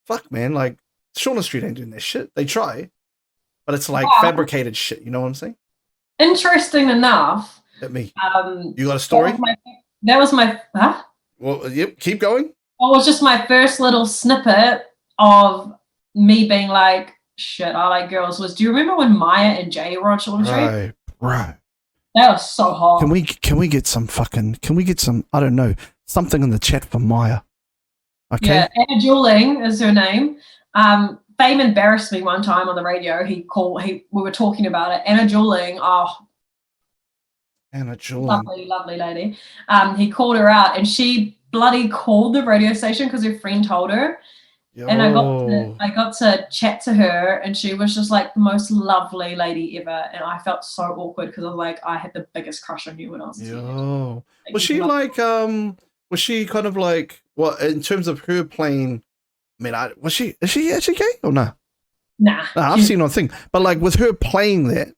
fuck, man, like, Shauna Street ain't doing this shit. They try, but it's like fabricated shit. You know what I'm saying?
Interesting enough.
At me. You got a story?
that was my huh?
Well, yep. Keep going.
It was just my first little snippet of me being like, shit, I like girls. Do you remember when Maya and Jay were on Children's Street?
Right.
That was so hot.
Can we get some I don't know, something in the chat for Maya? Okay.
Yeah, Anna Juling is her name. Fame embarrassed me one time on the radio. We were talking about it. Anna Juling,
Anna Juling.
lovely lady. He called her out, and she bloody called the radio station because her friend told her.
Yo.
And I got to chat to her, and she was just like the most lovely lady ever. And I felt so awkward because I was like, I had the biggest crush on you when I was a teenager. Like,
was she like was she kind of like what in terms of her playing? I mean, is she actually gay or no?
Nah,
I've seen on thing, but like with her playing that,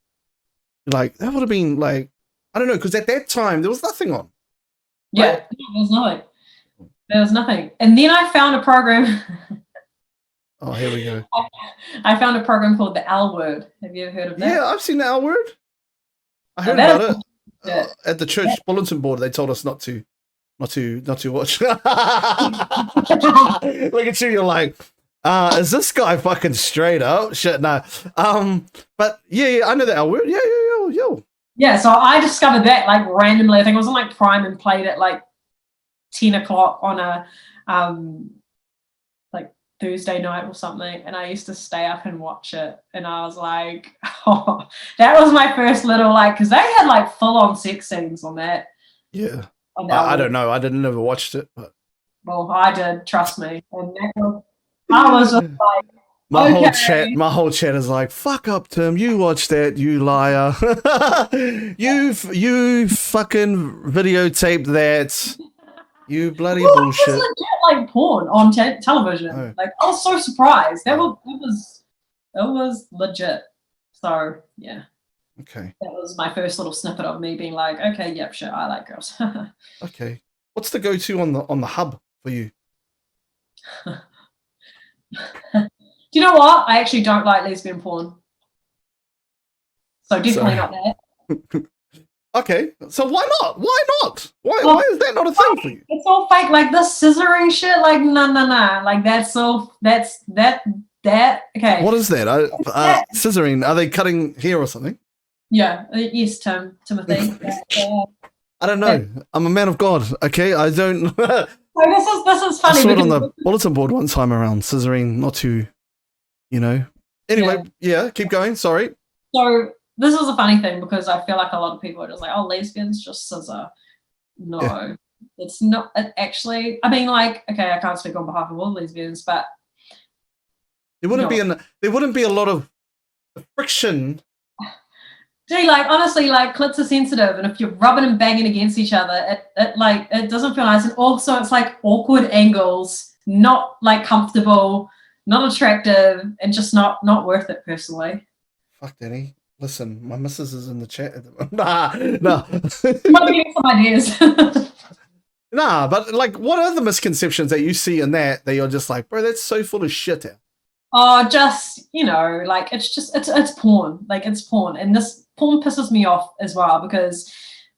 like that would have been like I don't know because at that time there was nothing on.
Yeah,
right?
there was nothing. And then I found a program.
Oh, here we go.
I found a program called the L Word. Have you ever heard of that?
Yeah, I've seen the L Word. I heard about it at the church bulletin board. They told us not to watch. Look at you. You're like, is this guy fucking straight up? Shit, no. But yeah, I know the L Word. Yeah.
Yeah, so I discovered that like randomly. I think it was on like Prime and played it like 10 o'clock on a like Thursday night or something, and I used to stay up and watch it, and I was like, oh, that was my first little like, because they had like full-on sex scenes on that.
Yeah. I don't know. I never watched it, but
well, I did, trust me. And I was just like,
my whole chat is like, fuck up, Tim. You watched that, you liar. you fucking videotaped that. You bloody bullshit.
It was legit like porn on television. Oh. Like I was so surprised. It was legit. So yeah.
Okay.
That was my first little snippet of me being like, okay, yep, sure, I like girls.
Okay. What's the go-to on the hub for you?
Do you know what? I actually don't like lesbian porn. So definitely not that.
Okay, so why not? Why is that not a thing for you?
It's all fake, like this scissoring shit. Like no. Like that's okay.
What is that? Scissoring? Are they cutting hair or something?
Yeah. Yes, Timothy.
I don't know. I'm a man of God. Okay, I don't.
So this is funny.
I saw it on the bulletin board one time around scissoring, not to, Anyway, yeah, keep going. Sorry.
So this is a funny thing because I feel like a lot of people are just like, oh, lesbians just scissor. No, it's not. It actually, I mean, like, okay, I can't speak on behalf of all lesbians, but
there wouldn't be a lot of friction.
Gee, like honestly, like clits are sensitive, and if you're rubbing and banging against each other, it doesn't feel nice, and also it's like awkward angles, not like comfortable, not attractive, and just not worth it personally.
Fuck, Dani. Listen, my missus is in the chat at the moment. Nah.
Might be getting some ideas.
Nah, but like, what are the misconceptions that you see in that you're just like, bro, that's so full of shit here?
Oh, just, like it's porn. Like it's porn. And this porn pisses me off as well because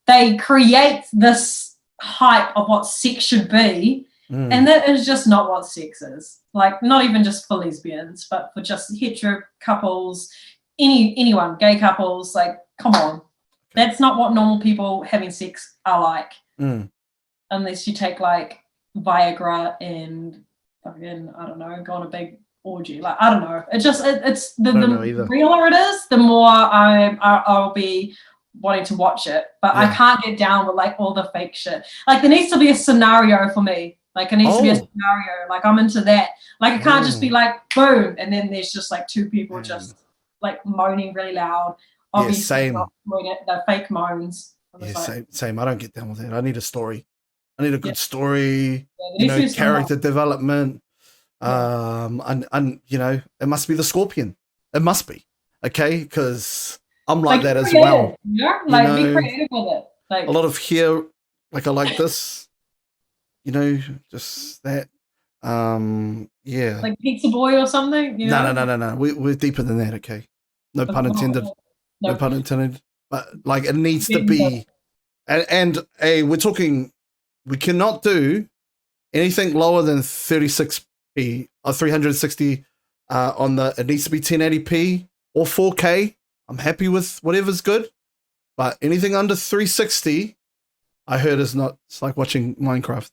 they create this hype of what sex should be. And that is just not what sex is. Like not even just for lesbians, but for just hetero couples, anyone, gay couples, like come on. That's not what normal people having sex are like. Unless you take like Viagra and fucking, I don't know, go on a big orgy. Like I don't know. It's the realer it is, the more I'll be wanting to watch it. But I can't get down with like all the fake shit. Like there needs to be a scenario for me. Like it needs to be a scenario. Like I'm into that. Like it can't just be like boom, and then there's just like two people just like moaning really loud. Obviously,
same.
Not doing it. The fake moans.
Same. I don't get down with that. I need a story. I need a good story.
Yeah,
character development. And it must be the Scorpion. It must be, okay, because I'm like that as well.
Like be creative with it. Like
a lot of hair, like I like this. Just that.
Like Pizza Boy or something.
No. We're deeper than that. Okay, no pun intended. No pun intended. But like it needs to be, and we're talking we cannot do anything lower than 36p or 360 on the. It needs to be 1080p or 4K. I'm happy with whatever's good, but anything under 360, I heard is not. It's like watching Minecraft.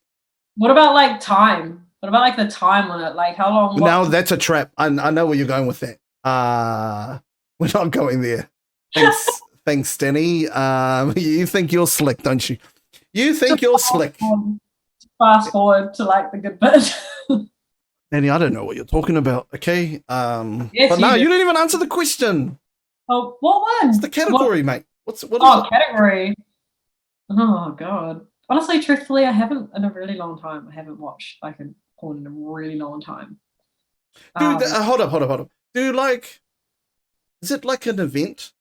What about like time? What about like the time on it? Like how long?
Now that's a trap. I know where you're going with that. We're not going there. Thanks, Dani. You think you're slick, don't you? You think you're slick.
Fast forward to like the good bit.
Dani, I don't know what you're talking about. Okay.
Yes,
but no, you didn't even answer the question.
Oh, what one?
It's the category, mate. What is
it?
Category.
Oh god. Honestly, truthfully, I haven't in a really long time. I haven't watched like a porn in a really long time.
Dude, hold up. Dude, like, is it like an event?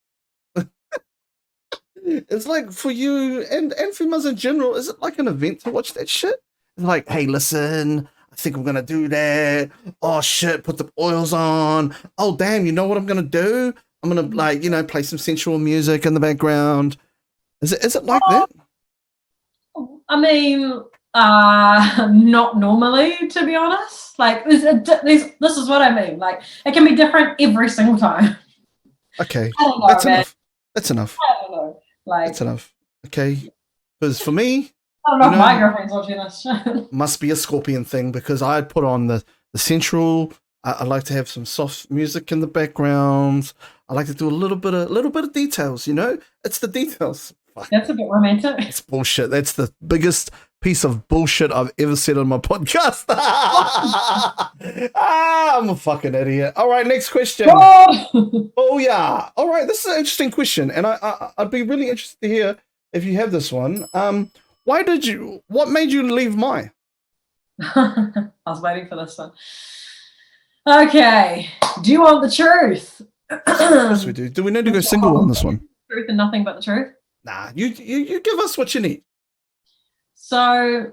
It's like for you and females in general, is it like an event to watch that shit? It's like, hey, listen, I think I'm gonna do that. Oh shit, put the oils on. Oh damn, you know what I'm gonna do? I'm gonna like, play some sensual music in the background. Is it like that?
I mean, not normally, to be honest. Like, this is what I mean. Like, it can be different every single time.
Okay,
I don't know,
enough. That's enough.
I don't know. Like,
that's enough. Okay, because for me,
I don't know if my girlfriend's watching this.
Must be a Scorpion thing because I'd put on the sensual. I like to have some soft music in the background. I like to do a little bit of details. It's the details.
That's a bit romantic.
It's bullshit. That's the biggest piece of bullshit I've ever said on my podcast. I'm a fucking idiot. All right, next question. Oh yeah. All right, this is an interesting question, and I'd be really interested to hear if you have this one. What made you leave my?
I was waiting for this one. Okay. Do you want the truth?
Yes, we do. Do we need to go single on this one?
Truth and nothing but the truth?
Nah, you give us what you need.
So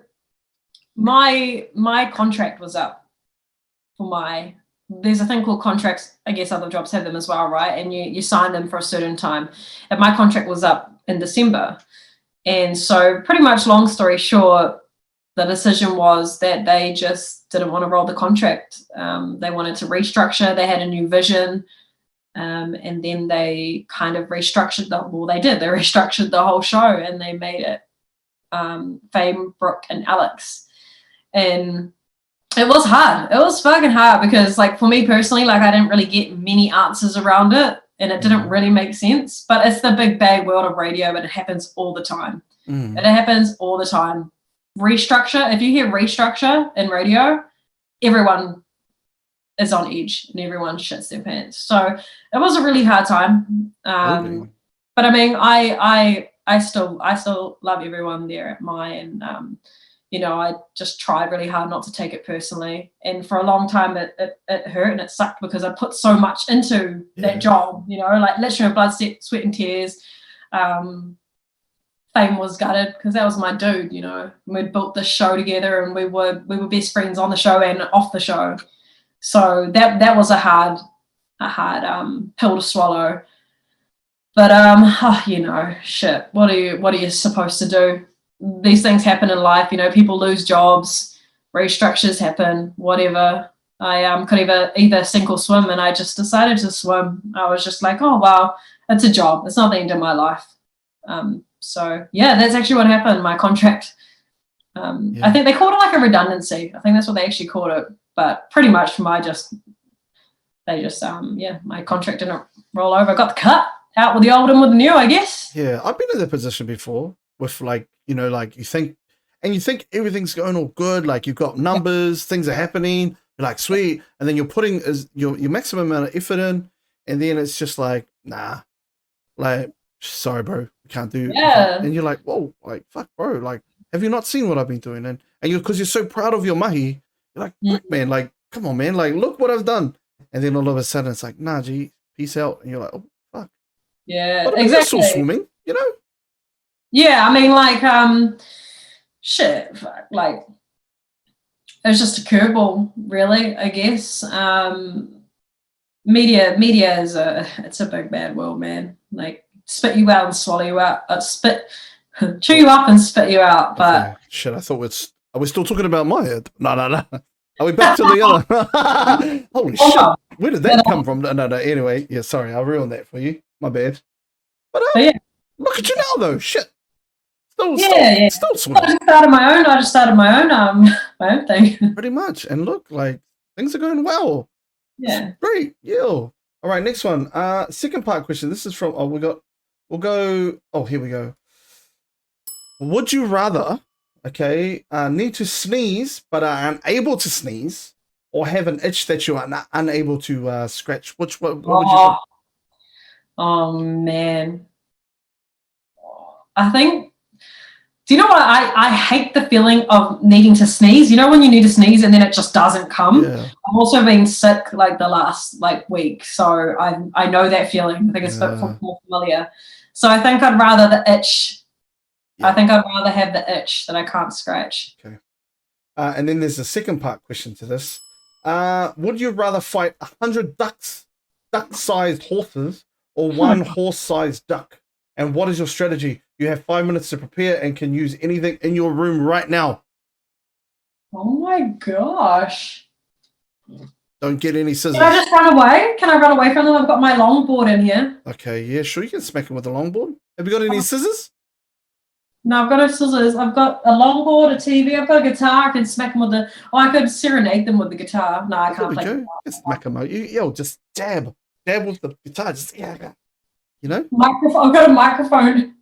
my contract was up for there's a thing called contracts. I guess other jobs have them as well, right? And you sign them for a certain time. And my contract was up in December. And so pretty much long story short, the decision was that they just didn't want to roll the contract. They wanted to restructure. They had a new vision. And then they kind of restructured they restructured the whole show and they made it Fame, Brooke, and Alex. And it was hard. It was fucking hard because, like, for me personally, like, I didn't really get many answers around it and it didn't really make sense. But it's the big, bad world of radio and it happens all the time. It happens all the time. Restructure, if you hear restructure in radio, everyone is on edge and everyone shits their pants. So it was a really hard time. But I mean, I still love everyone there at my, and I just tried really hard not to take it personally. And for a long time it hurt and it sucked because I put so much into that job, like literally blood, sweat and tears. Fame was gutted because that was my dude, we'd built this show together and we were best friends on the show and off the show. So that was a hard pill to swallow. But shit. What are you supposed to do? These things happen in life. People lose jobs, restructures happen, whatever. I could either sink or swim, and I just decided to swim. I was just like, oh wow, it's a job. It's not the end of my life. So yeah, that's actually what happened. My contract. I think they called it like a redundancy. I think that's what they actually called it. But pretty much my contract didn't roll over. I got the cut, out with the old and with the new, I guess.
Yeah, I've been in that position before with like you think everything's going all good, like you've got numbers, things are happening, you're like sweet, and then you're putting your maximum amount of effort in, and then it's just like, nah, like, sorry bro, we can't do and you're like, whoa, like fuck bro, like have you not seen what I've been doing? And because you're so proud of your mahi, you're like, man, like, come on, man, like, look what I've done. And then all of a sudden it's like, nah, G, peace out. And you're like, oh, fuck.
Yeah,
but
exactly.
Still swimming,
Yeah, I mean, like, shit, like, it was just a curveball, really, I guess. Media is it's a big bad world, man. Like, spit you out and swallow you out. Chew you up and spit you out. But
Shit, I thought are we still talking about my head? No. Are we back to the other? Holy shit. Where did that come from? No. Anyway, yeah, sorry. I ruined that for you. My bad. But look at you now, though. Shit. Still sweet.
I just started my own thing.
Pretty much. And look, like, things are going well.
Yeah.
It's great. Yeah. All right, next one. Second part question. This is from, here we go. Would you rather, need to sneeze but are unable to sneeze, or have an itch that you are unable to scratch? What would you do?
Oh, man. I think, do you know what? I hate the feeling of needing to sneeze. You know when you need to sneeze and then it just doesn't come?
Yeah.
I've also been sick like the last week, so I know that feeling. I think it's a bit more familiar. So I think I'd rather the itch. Yeah. I think I'd rather have the itch that I can't scratch.
Okay. And then there's a second part question to this. Would you rather fight 100 duck-sized horses, or one horse-sized duck? And what is your strategy? You have 5 minutes to prepare and can use anything in your room right now.
Oh my gosh.
Don't get any scissors.
Can I just run away? Can I run away from them? I've got my longboard in here.
Okay, yeah, sure. You can smack him with a longboard. Have you got any scissors?
No, I've got no scissors. I've got a longboard, a TV. I've got a guitar. I can smack them with the... Oh, I could serenade them with the guitar. No, I can't play guitar.
Just smack them out. Just dab. Dab with the guitar. Just, you know?
I've got a microphone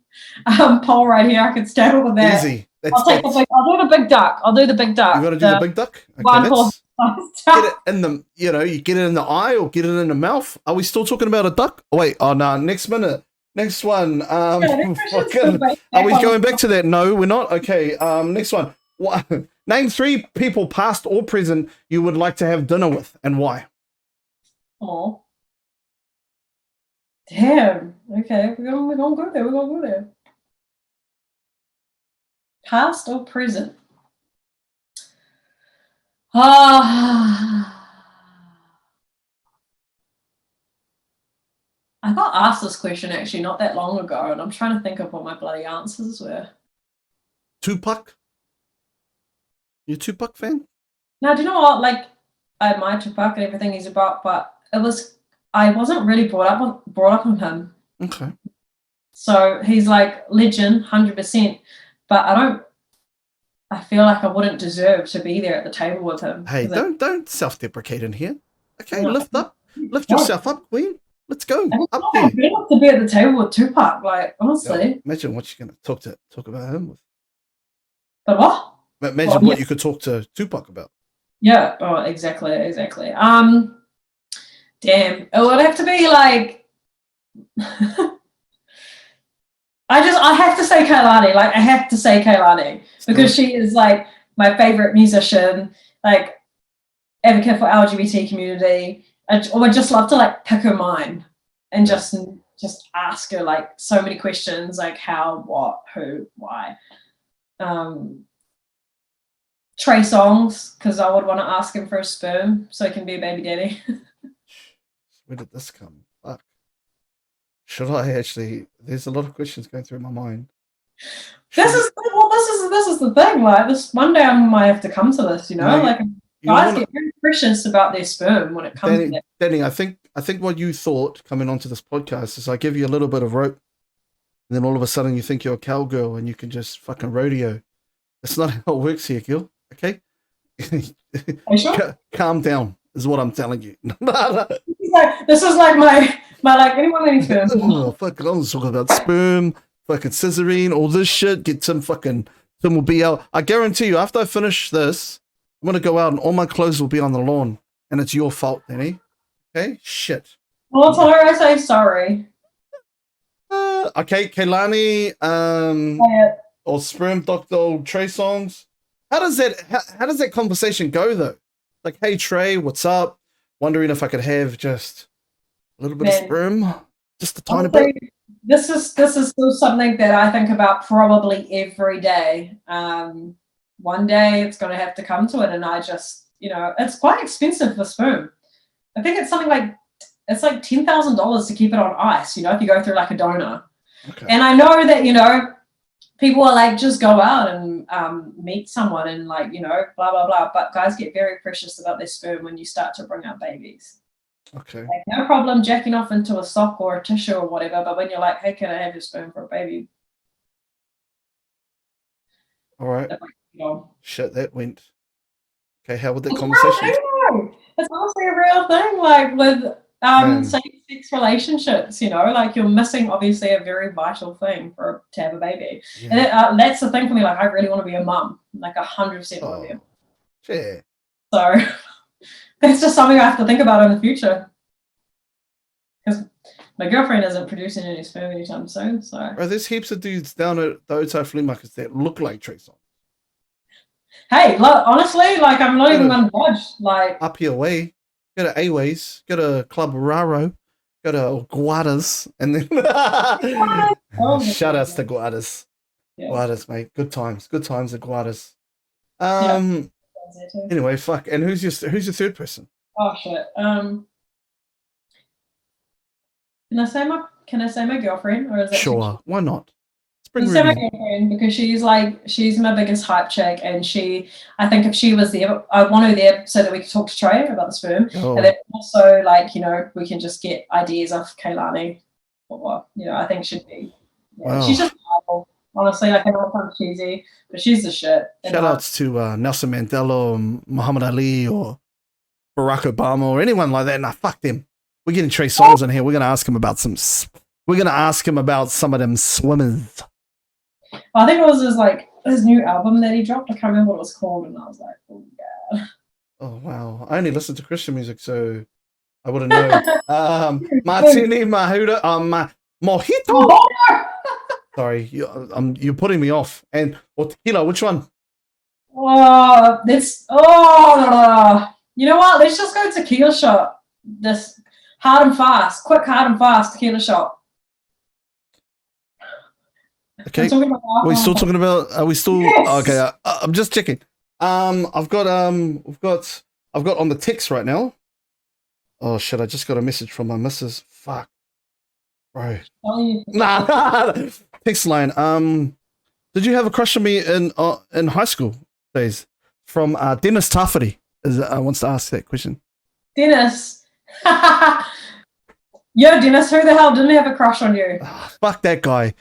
pole right here. I can stab it with that.
Easy.
I'll do the big duck. You
got to do the big duck? Okay, get it in the, you get it in the eye or get it in the mouth. Are we still talking about a duck? Oh, wait. Oh, no. Next minute. Next one. Are we going back to that? No, we're not. Okay. Next one. Name 3 people, past or present, you would like to have dinner with, and why?
Oh. Damn. Okay, we're gonna go there. Past or present? I got asked this question actually not that long ago, and I'm trying to think of what my bloody answers were.
Tupac? You a Tupac fan?
No, do you know what? Like, I admire Tupac and everything he's about, but I wasn't really brought up with him.
Okay.
So he's like legend, 100%, but I feel like I wouldn't deserve to be there at the table with him.
Hey, don't self-deprecate in here. Okay, no, lift yourself up, Queen. Let's go up there.
I'd love to be at the table with Tupac, like, honestly.
Yeah, imagine what you're going to talk about him with.
But what?
Imagine what you could talk to Tupac about.
Yeah. Oh, exactly. Damn. It would have to be like. I have to say Kehlani. Like, I have to say Kehlani because she is like my favorite musician, like advocate for LGBT community. I would just love to like pick her mind and just ask her like so many questions, like how, what, who, why. Trey Songz, because I would want to ask him for a sperm so he can be a baby daddy.
Where did this come? Fuck. Should I actually? There's a lot of questions going through my mind.
This is the thing. Like, this one day I might have to come to this. Guys get very precious about their sperm when it comes to that.
Dani, I think what you thought coming onto this podcast is I give you a little bit of rope, and then all of a sudden you think you're a cowgirl and you can just fucking rodeo. That's not how it works here, girl. Okay?
Are you sure?
Calm down is what I'm telling you.
This is like my anyone any sperm.
Oh, fuck, I'm talking about sperm, fucking scissoring, all this shit. Get some will be out. I guarantee you, after I finish this, I'm gonna go out and all my clothes will be on the lawn, and it's your fault, Dani. Okay? Shit.
Well, tell her I say sorry.
Okay, Kehlani, or Sperm Doctor or Trey Songz. How does that conversation go though? Like, hey Trey, what's up? Wondering if I could have just a little bit of sperm, just a tiny bit.
This is still something that I think about probably every day. One day it's going to have to come to it, and I just, it's quite expensive for sperm. I think it's something like $10,000 to keep it on ice. If you go through like a donor. Okay. And I know that people are like, just go out and meet someone and like, you know, blah, blah, blah. But guys get very precious about their sperm when you start to bring out babies.
Okay.
Like, no problem jacking off into a sock or a tissue or whatever. But when you're like, hey, can I have your sperm for a baby?
All right.
Like, you know.
Shit, that went. Okay, how would that
It's
conversation?
It's honestly a real thing. Like with same-sex relationships, you know, like you're missing obviously a very vital thing to have a baby.
Yeah.
And that's the thing for me. Like I really want to be a mum. Like 100% want to be.
Yeah.
So that's just something I have to think about in the future. Because my girlfriend isn't producing any sperm anytime soon. So
Bro, there's heaps of dudes down at the Otago flea markets that look like Trey Songz.
Hey, look, honestly, like I'm not even gonna judge. Like
up your way, go to A-Ways, go to Club Raro, go to Guadas, and then shout outs to Guadas. Yeah. Guadas, mate. Good times at Guadas. Anyway, fuck. And who's your third person?
Oh shit. Can I say my girlfriend, or is that
sure? Why not?
Say my girlfriend, because she's my biggest hype chick, and I think if she was there, I'd want her there so that we could talk to Trey about the sperm, and then also like, you know, we can just get ideas of Kaylani, or you know, I think should be. Yeah. Wow. She's just powerful. Honestly, like I know it sounds cheesy, but she's the shit.
Shout outs to Nelson Mandela or Muhammad Ali or Barack Obama or anyone like that. Nah, fuck them. We're getting Trey Songz in here. We're gonna ask him about some of them swimmers.
I think it was his new album that he dropped. I can't remember what it was called, and I was like, oh yeah.
Oh wow! I only listen to Christian music, so I wouldn't know. Martini, Mahuda, Mojito. Sorry, you're putting me off. And or tequila, which one?
Oh, you know what? Let's just go tequila shot. This quick, hard and fast tequila shot.
Okay. Are we still talking about? Are we still? Yes. Okay. I'm just checking. I've got on the text right now. Oh shit! I just got a message from my missus. Fuck, bro. Nah. Text line. Did you have a crush on me in high school days? From Dennis Tafferty wants to ask that question.
Dennis. Yo, Dennis, who the hell didn't have a crush on you?
Fuck that guy.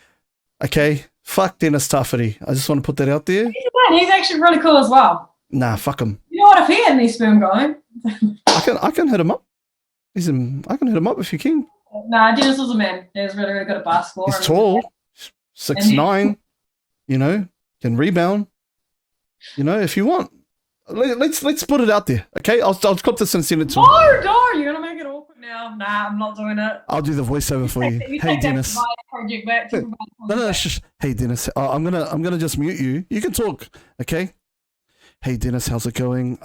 Okay, fuck Dennis Tafferty. I just want to put that out there.
He's actually really cool as well.
Nah, fuck him.
You know what? If he had any sperm going,
I can hit him up. I can hit him up if you can.
Nah, Dennis was a man. He was really, really good at basketball.
He's tall, 6'9". You know, can rebound. You know, if you want, let's put it out there. Okay, I'll clip this and send it to him.
No, you're gonna make it awkward now. Nah, I'm not doing it.
I'll do the voiceover for you. Hey, Dennis. No, hey, Dennis. I'm gonna just mute you. You can talk, okay? Hey, Dennis, how's it going?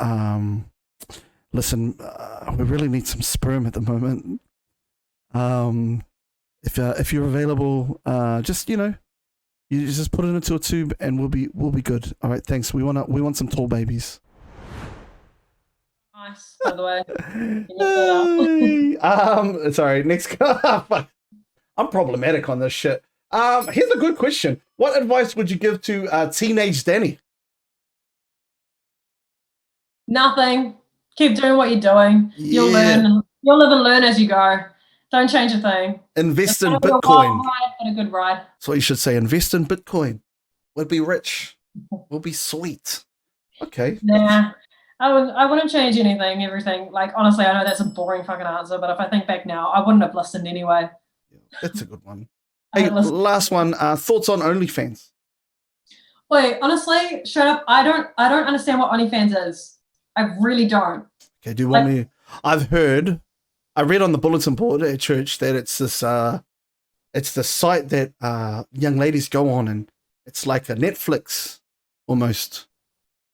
Listen, we really need some sperm at the moment. If you're available, just you just put it into a tube and we'll be good. All right, thanks. We want some tall babies.
Nice, by the
way. Sorry, next. I'm problematic on this shit. Here's a good question. What advice would you give to teenage Dani?
Nothing. Keep doing what you're doing. Yeah. You'll learn. You'll live and learn as you go. Don't change a thing.
Invest in Bitcoin.
A good ride.
That's what you should say. Invest in Bitcoin. We'll be rich. We'll be sweet. Okay.
Nah. I wouldn't change anything, everything. Like, honestly, I know that's a boring fucking answer, but if I think back now, I wouldn't have listened anyway.
Yeah, that's a good one. Hey, last one. Thoughts on OnlyFans?
Wait, honestly, straight up, I don't understand what OnlyFans is. I really don't.
Okay, do you want me? I read on the bulletin board at church that it's the site that young ladies go on, and it's like a Netflix almost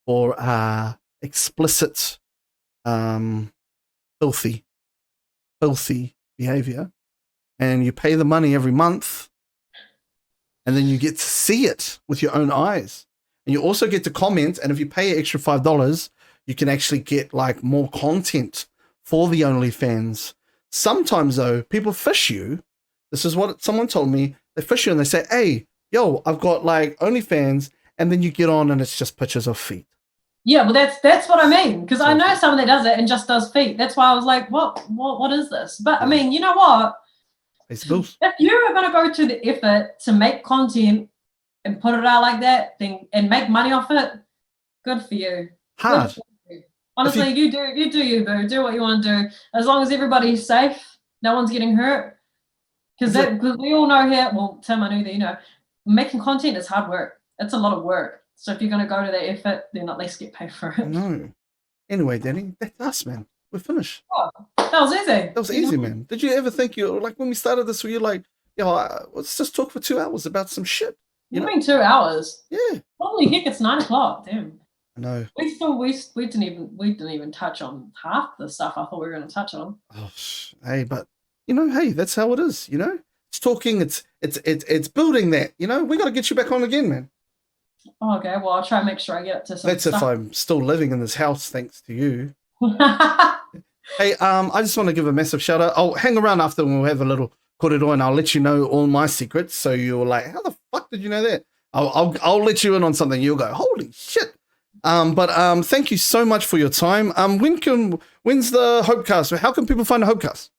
for explicit, filthy behavior, and you pay the money every month, and then you get to see it with your own eyes, and you also get to comment. And if you pay an extra $5, you can actually get like more content for the OnlyFans. Sometimes though, people fish you. This is what someone told me. They fish you and they say, "Hey, yo, I've got like OnlyFans, and then you get on and it's just pictures of feet.
Yeah, well, that's what I mean, because I know someone that does it and just does feet. That's why I was like, what is this? But I mean, you know what?
It's bills.
If you are going to go to the effort to make content and put it out like that, then and make money off it, good for you.
Hard.
For you. Honestly, you do you, boo. Do what you want to do. As long as everybody's safe, no one's getting hurt. Because we all know here, well, Tim, I know that you know, making content is hard work. It's a lot of work. So if you're going to go to that effort, then at least get paid for it.
No. Anyway, Dani, that's us, man. We're finished.
Oh, that was easy.
That was easy, man. Did you ever think like when we started this, were you like, let's just talk for 2 hours about some shit?
You mean 2 hours?
Yeah.
Holy heck, it's 9 o'clock. Damn.
I know.
We didn't even touch on half the stuff I thought we were going to touch on.
Oh, hey, but hey, that's how it is. It's talking. It's building that. We got to get you back on again, man.
Oh, okay, well, I'll try and make sure I get to some
That's
stuff.
if I'm still living in this house, thanks to you. Hey, I just want to give a massive shout out. I'll hang around after and we'll have a little korero and I'll let you know all my secrets. So you're like, how the fuck did you know that? I'll let you in on something. You'll go, holy shit. But thank you so much for your time. When's the Hopecast? How can people find the Hopecast?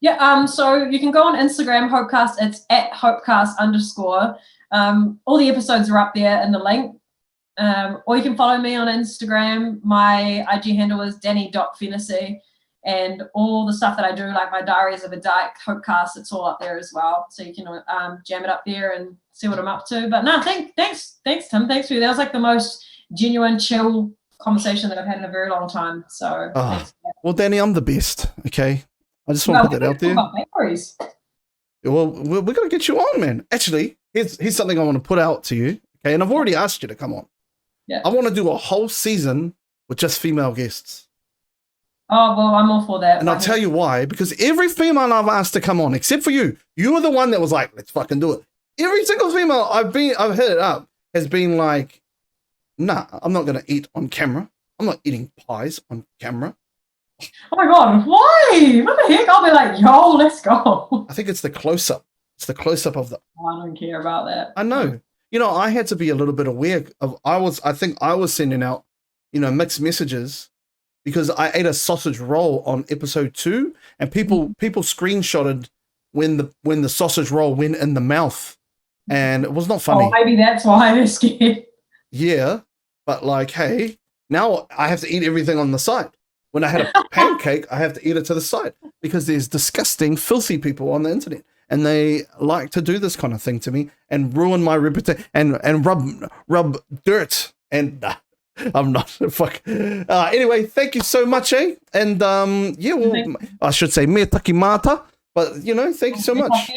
Yeah, so you can go on Instagram, Hopecast. It's at Hopecast_. All the episodes are up there in the link. Or you can follow me on Instagram. My IG handle is Dani.Fennessy. And all the stuff that I do, like my Diaries of a Dyke, Hopecast, it's all up there as well. So you can jam it up there and see what I'm up to. But no, thanks, Tim. Thanks for you. That was like the most genuine, chill conversation that I've had in a very long time. So thanks.
Well, Dani, I'm the best. Okay, I just want to put that out there. Well, we're gonna get you on, man. Actually, here's something I want to put out to you. Okay, and I've already asked you to come on.
Yeah.
I want to do a whole season with just female guests.
Oh, well, I'm all for that.
And I'll tell you why. Because every female I've asked to come on, except for you, you were the one that was like, let's fucking do it. Every single female I've hit it up has been like, nah, I'm not going to eat on camera. I'm not eating pies on camera.
Oh my God, why? What the heck? I'll be like, yo, let's go.
I think it's the close-up. It's the close-up of the...
I don't care about that.
I know. I had to be a little bit aware of... I think I was sending out, mixed messages because I ate a sausage roll on episode 2 and people screenshotted when the sausage roll went in the mouth and it was not funny.
Oh, maybe that's why they're scared.
Yeah, but like, hey, now I have to eat everything on the side. When I had a pancake, I have to eat it to the side because there's disgusting, filthy people on the internet. And they like to do this kind of thing to me and ruin my reputation and rub dirt. And I'm not. Fuck. Anyway, thank you so much, eh? And yeah, well, I should say me taki mata, but thank you so much.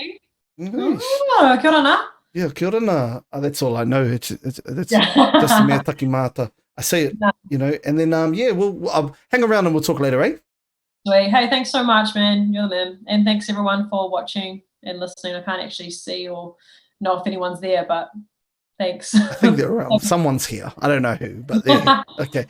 Nice.
Oh, kia ora na.
Yeah, kia ora na. That's all I know. It's just the me taki mata. I say it, and then yeah, I'll hang around and we'll talk later, eh?
Sweet. Hey, thanks so much, man. You're the man. And thanks everyone for watching and listening. I can't actually see or know if anyone's there, but thanks.
I think they're around. Someone's here. I don't know who, but they're here. Okay.